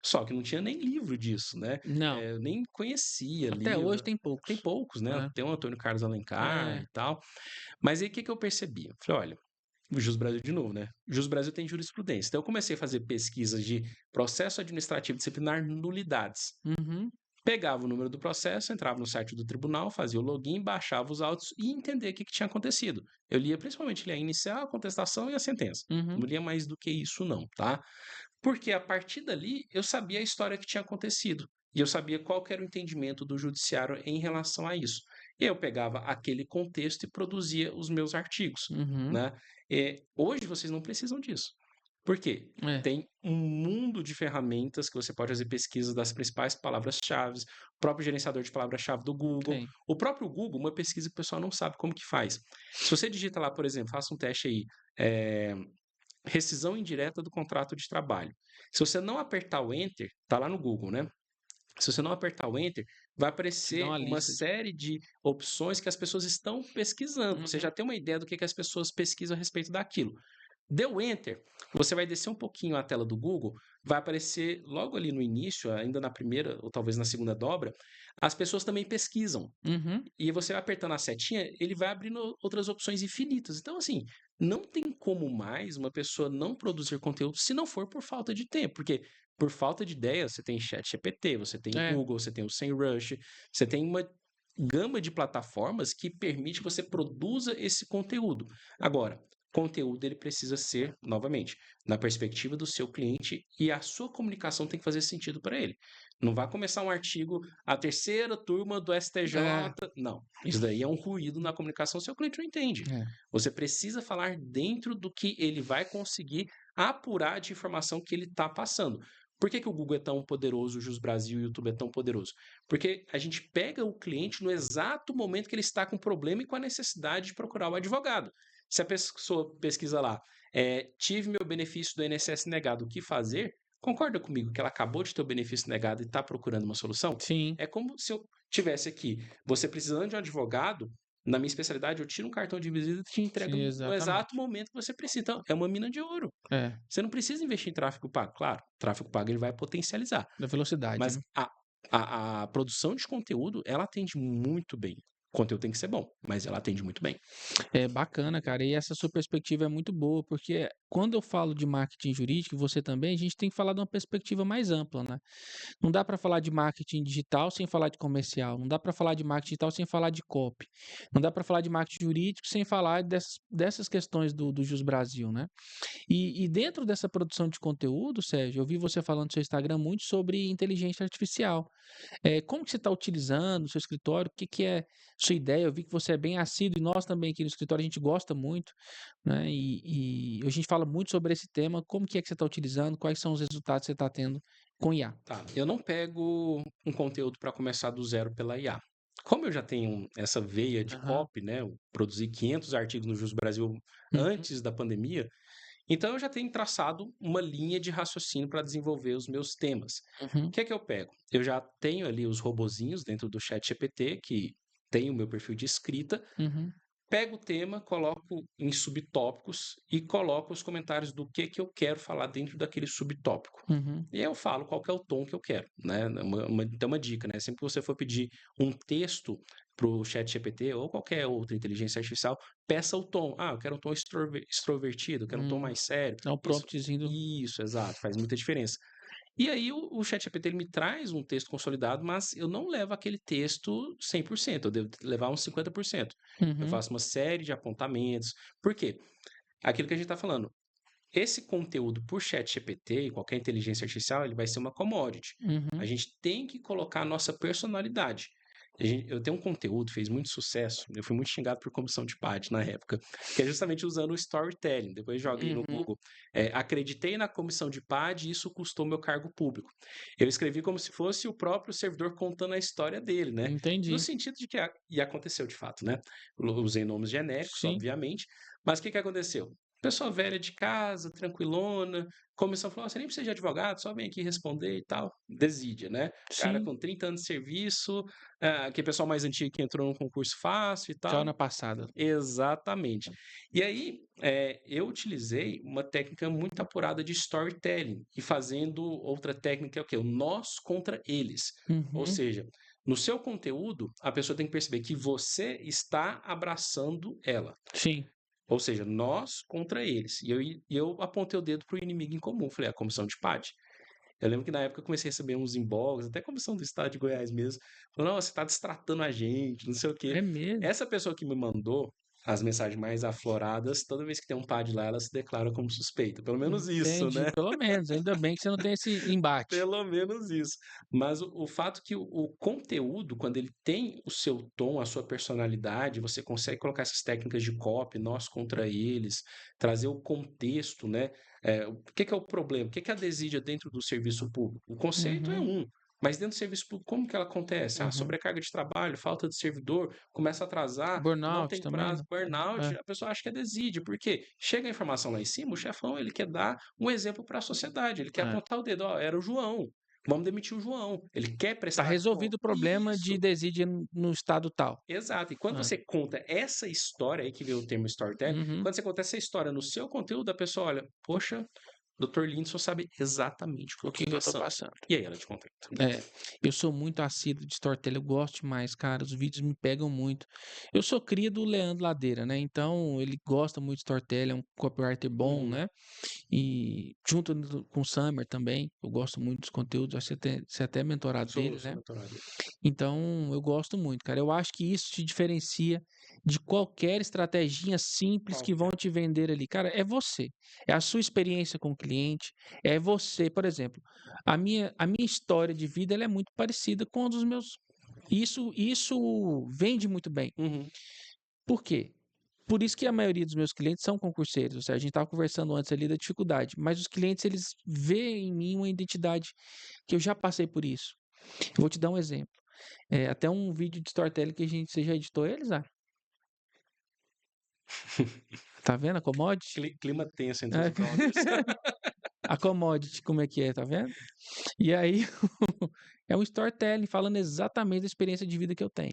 Só que não tinha nem livro disso, né? Não, Eu nem conhecia até hoje livro. tem Tem poucos. poucos, né? Tem o Antônio Carlos Alencar É, e tal. Mas aí o que que eu percebi? Eu falei, olha, o Jus Brasil de novo, né? O Jus Brasil tem jurisprudência. Então eu comecei a fazer pesquisas de processo administrativo disciplinar nulidades. uhum, Pegava o número do processo, entrava no site do tribunal, fazia o login, baixava os autos e entendia o que, que tinha acontecido. Eu lia principalmente lia a inicial, a contestação e a sentença. uhum, Não lia mais do que isso, não, tá? Porque a partir dali eu sabia a história que tinha acontecido. E eu sabia qual que era o entendimento do judiciário em relação a isso. E eu pegava aquele contexto e produzia os meus artigos, uhum, né? Hoje vocês não precisam disso. Por quê? é, Tem um mundo de ferramentas que você pode fazer pesquisa das principais palavras-chave, o próprio gerenciador de palavras-chave do Google. tem. O próprio Google, uma pesquisa que o pessoal não sabe como que faz. Se você digita lá, por exemplo, faça um teste aí, é, rescisão indireta do contrato de trabalho. Se você não apertar o Enter, tá lá no Google, né? Se você não apertar o Enter, vai Te dá aparecer uma uma lista de. série de opções que as pessoas estão pesquisando. Você Uhum, já tem uma ideia do que as pessoas pesquisam a respeito daquilo. Deu Enter, você vai descer um pouquinho a tela do Google, vai aparecer logo ali no início, ainda na primeira ou talvez na segunda dobra, as pessoas também pesquisam. uhum, E você vai apertando a setinha, ele vai abrindo outras opções infinitas. Então, assim, não tem como mais uma pessoa não produzir conteúdo se não for por falta de tempo. Porque por falta de ideia, você tem ChatGPT, você tem é, Google, você tem o SEMrush, você tem uma gama de plataformas que permite que você produza esse conteúdo. Agora, conteúdo ele precisa ser, novamente, na perspectiva do seu cliente e a sua comunicação tem que fazer sentido para ele. Não vai começar um artigo, a terceira turma do é, STJ. Não, isso daí é um ruído na comunicação, seu cliente não entende. é, Você precisa falar dentro do que ele vai conseguir apurar de informação que ele está passando. Por que, que o Google é tão poderoso, o Jus Brasil e o YouTube é tão poderoso? Porque a gente pega o cliente no exato momento que ele está com problema e com a necessidade de procurar o advogado. Se a pessoa pesquisa lá, tive meu benefício do INSS negado, o que fazer? Concorda comigo que ela acabou de ter o benefício negado e está procurando uma solução? sim, É como se eu tivesse aqui, você precisando de um advogado, Na minha especialidade, eu tiro um cartão de visita e te entrego Sim, no exato exatamente. momento que você precisa. Então, é uma mina de ouro. É, Você não precisa investir em tráfego pago. Claro, tráfego pago ele vai potencializar, da velocidade, mas né? a produção de conteúdo, ela atende muito bem. O conteúdo tem que ser bom, mas ela atende muito bem. É bacana, cara. E essa sua perspectiva é muito boa, porque quando eu falo de marketing jurídico, e você também, a gente tem que falar de uma perspectiva mais ampla, né? Não dá para falar de marketing digital sem falar de comercial. Não dá para falar de marketing digital sem falar de copy. Não dá para falar de marketing jurídico sem falar dessas questões do Jus Brasil, né? E dentro dessa produção de conteúdo, Sérgio, eu vi você falando no seu Instagram muito sobre inteligência artificial. Como que você está utilizando o seu escritório? O que, que é sua ideia? Eu vi que você é bem assíduo e nós também aqui no escritório a gente gosta muito, né? E a gente fala muito sobre esse tema. Como que é que você está utilizando? Quais são os resultados que você está tendo com IA? Tá, eu não pego um conteúdo para começar do zero pela IA. Como eu já tenho essa veia de Aham. copy, né? Eu produzi 500 artigos no Jus Brasil Uhum. antes da pandemia, então eu já tenho traçado uma linha de raciocínio para desenvolver os meus temas. O Uhum. que é que eu pego? Eu já tenho ali os robozinhos dentro do ChatGPT que tem o meu perfil de escrita. Uhum. Pego o tema, coloco em subtópicos e coloco os comentários do que eu quero falar dentro daquele subtópico. Uhum. E aí eu falo qual que é o tom que eu quero, né? Então uma dica, né? Sempre que você for pedir um texto para o ChatGPT ou qualquer outra inteligência artificial, peça o tom. Ah, eu quero um tom extrovertido, eu quero um tom Hum. mais sério. Dá um Isso, promptzinho. isso, exato, faz muita diferença. E aí o ChatGPT ele me traz um texto consolidado, mas eu não levo aquele texto 100%, eu devo levar uns 50%. Eu Uhum. faço uma série de apontamentos. Por quê? Aquilo que a gente está falando. Esse conteúdo por ChatGPT e qualquer inteligência artificial, ele vai ser uma commodity. A Uhum. gente tem que colocar a nossa personalidade. Eu tenho um conteúdo, fez muito sucesso. Eu fui muito xingado por comissão de PAD na época, que é justamente usando o storytelling. Depois joguei no Uhum. Google. Acreditei na comissão de PAD e isso custou meu cargo público. Eu escrevi como se fosse o próprio servidor contando a história dele, né? No Entendi. sentido de que e aconteceu de fato, né? Usei nomes genéricos, Sim. obviamente, mas o que aconteceu? Pessoa velha de casa, tranquilona. Comissão falou: você nem precisa de advogado, só vem aqui responder e tal. Desídia, né? Cara Sim. com 30 anos de serviço, que pessoal mais antigo que entrou no concurso fácil e Caiu tal. na passada. Exatamente. E aí, eu utilizei uma técnica muito apurada de storytelling e fazendo outra técnica, é o quê? O nós contra eles. Ou Uhum. seja, no seu conteúdo, a pessoa tem que perceber que você está abraçando ela. Sim. Ou seja, nós contra eles. E eu apontei o dedo para o inimigo em comum. Falei, a comissão de PAD. Eu lembro que na época eu comecei a receber uns inbox, até a comissão do estado de Goiás mesmo. Falou, não, você está destratando a gente, não sei o quê. É mesmo. Essa pessoa que me mandou as mensagens mais afloradas, toda vez que tem um PAD lá, ela se declara como suspeita. Pelo menos isso, Entendi. né? Pelo menos. Ainda bem que você não tem esse embate. Pelo menos isso. Mas o fato que o conteúdo, quando ele tem o seu tom, a sua personalidade, você consegue colocar essas técnicas de copy, nós contra eles, trazer o contexto, né? O que é o problema? O que é a desídia dentro do serviço público? O conceito é Uhum. um. Mas dentro do serviço público, como que ela acontece? Ah, Uhum. sobrecarga de trabalho, falta de servidor, começa a atrasar, não Burnout tem também, prazo, né? burnout, É. a pessoa acha que é desídia. Por quê? Chega a informação lá em cima, o chefão ele quer dar um exemplo para a sociedade. Ele quer É. apontar o dedo, ó, era o João. Vamos demitir o João. Ele quer Tá prestar resolvido conta. o problema de Isso, desídia no estado tal. exato. E quando É. você conta essa história, aí que veio o termo storytelling, Uhum. quando você conta essa história no seu conteúdo, a pessoa olha, poxa, Dr. Lindson sabe exatamente o que eu O estou que que eu tô passando. passando? E aí ela te contrata. É, eu sou muito assíduo de storytelling, eu gosto demais, cara. Os vídeos me pegam muito. Eu sou cria do Leandro Ladeira, né? Então ele gosta muito de storytelling, é um copywriter bom, Uhum. né? E junto com o Summer também, eu gosto muito dos conteúdos, acho que você é até mentorado dele, Sou né? mentorado. Então eu gosto muito, cara. Eu acho que isso te diferencia de qualquer estratégia simples que vão Qualquer. te vender ali. Cara, é você. É a sua experiência com o cliente, é você, por exemplo. A minha história de vida ela é muito parecida com a dos meus. Isso vende muito bem. Uhum. Por quê? Por isso que a maioria dos meus clientes são concurseiros. Ou seja, a gente estava conversando antes ali da dificuldade, mas os clientes eles veem em mim uma identidade que eu já passei por isso. Eu vou te dar um exemplo. Até um vídeo de storytelling que você já editou eles, ah? Tá vendo a commodity? Clima tenso entre os É, brothers. a commodity, como é que é, tá vendo? E aí, é um storytelling falando exatamente da experiência de vida que eu tenho.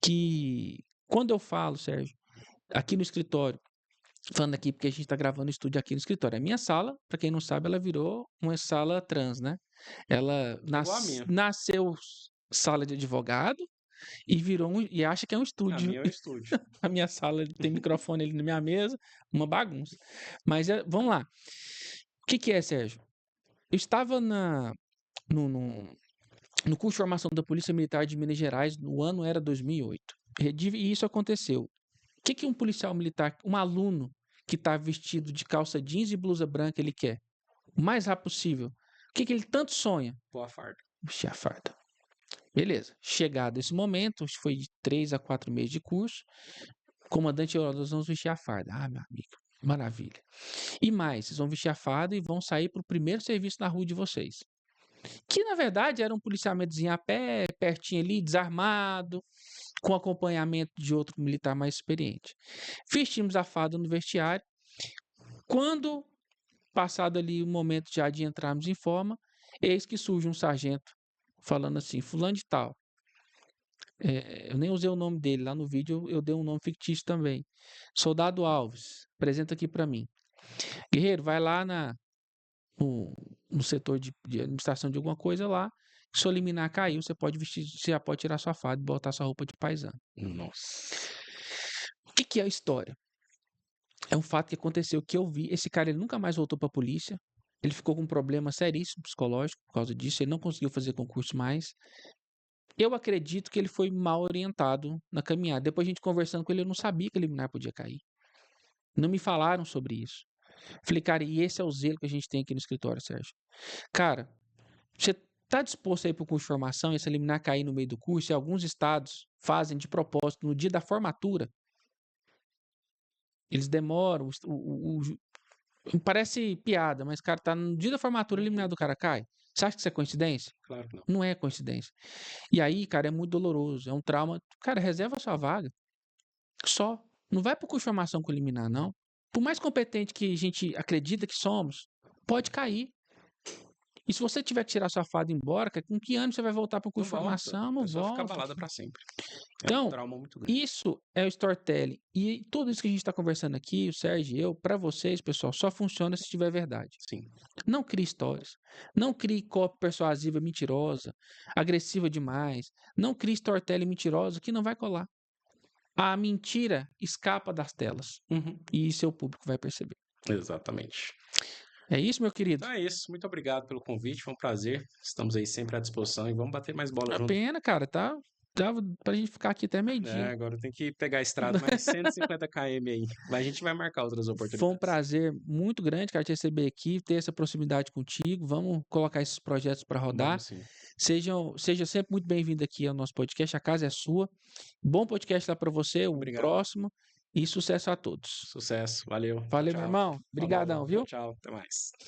Que Quando eu falo, Sérgio, aqui no escritório, falando aqui porque a gente está gravando o estúdio aqui no escritório, a minha sala, para quem não sabe, ela virou uma sala trans, né? Ela Igual a minha. nasceu sala de advogado e acha que é um A estúdio. minha é o estúdio. A minha sala tem microfone ali na minha mesa, uma bagunça. Mas vamos lá. O que é, Sérgio? Eu estava no, no, no curso de formação da Polícia Militar de Minas Gerais, no ano era 2008. E isso aconteceu. O que um policial militar, um aluno que está vestido de calça jeans e blusa branca, ele quer? O mais rápido possível. O que ele tanto sonha? Boa farda. Vestir a farda. Beleza. Chegado esse momento, foi de 3 a 4 meses de curso, comandante, nós vamos vestir a farda. Ah, meu amigo, maravilha. E mais, vocês vão vestir a farda e vão sair para o primeiro serviço na rua de vocês. Que, na verdade, era um policiamentozinho a pé, pertinho ali, desarmado, com acompanhamento de outro militar mais experiente. Vestimos a farda no vestiário. Quando, passado ali o momento já de entrarmos em forma, eis que surge um sargento falando assim, fulano de tal. Eu nem usei o nome dele, lá no vídeo eu dei um nome fictício também. Soldado Alves, apresenta aqui para mim. Guerreiro, vai lá no setor de administração de alguma coisa lá, se o liminar caiu, você pode vestir, você já pode tirar sua farda e botar sua roupa de paisano. Nossa. O que é a história? É um fato que aconteceu, que eu vi. Esse cara ele nunca mais voltou para a polícia. Ele ficou com um problema seríssimo psicológico por causa disso. Ele não conseguiu fazer concurso mais. Eu acredito que ele foi mal orientado na caminhada. Depois a gente conversando com ele, eu não sabia que o liminar podia cair. Não me falaram sobre isso. Falei, cara, e esse é o zelo que a gente tem aqui no escritório, Sérgio. Cara, você está disposto a ir para o curso de formação e esse liminar cair no meio do curso? E alguns estados fazem de propósito, no dia da formatura, eles demoram. Parece piada, mas, cara, tá no dia da formatura, o liminar do cara cai. Você acha que isso é coincidência? Claro que não. Não é coincidência. E aí, cara, é muito doloroso. É um trauma. Cara, reserva a sua vaga. Só. Não vai pro curso de formação com liminar, não. Por mais competente que a gente acredita que somos, pode cair. E se você tiver que tirar sua farda e ir embora, cara, com que ano você vai voltar pro curso de formação? Não Vai ficar volta. abalada para sempre. É um Então, trauma muito grande. isso é o storytelling. E tudo isso que a gente está conversando aqui, o Sérgio e eu, para vocês, pessoal, só funciona se tiver verdade. Sim. Não crie histórias. Não crie copy persuasiva mentirosa, agressiva demais. Não crie storytelling mentirosa que não vai colar. A mentira escapa das telas. Uhum. E seu público vai perceber. Exatamente. É isso, meu querido? Então é isso. Muito obrigado pelo convite. Foi um prazer. Estamos aí sempre à disposição e vamos bater mais bola É junto. pena, cara, tá? Dava pra gente ficar aqui até meio-dia. Agora tem que pegar a estrada mais 150 km aí. Mas a gente vai marcar outras oportunidades. Foi um prazer muito grande, cara, te receber aqui, ter essa proximidade contigo. Vamos colocar esses projetos para rodar. Vamos sim. Seja sempre muito bem-vindo aqui ao nosso podcast. A casa é sua. Bom podcast lá para você, o Obrigado. próximo. E sucesso a todos. Sucesso. Valeu. Valeu, Tchau. meu irmão. Obrigadão, Falou. viu? Tchau. Até mais.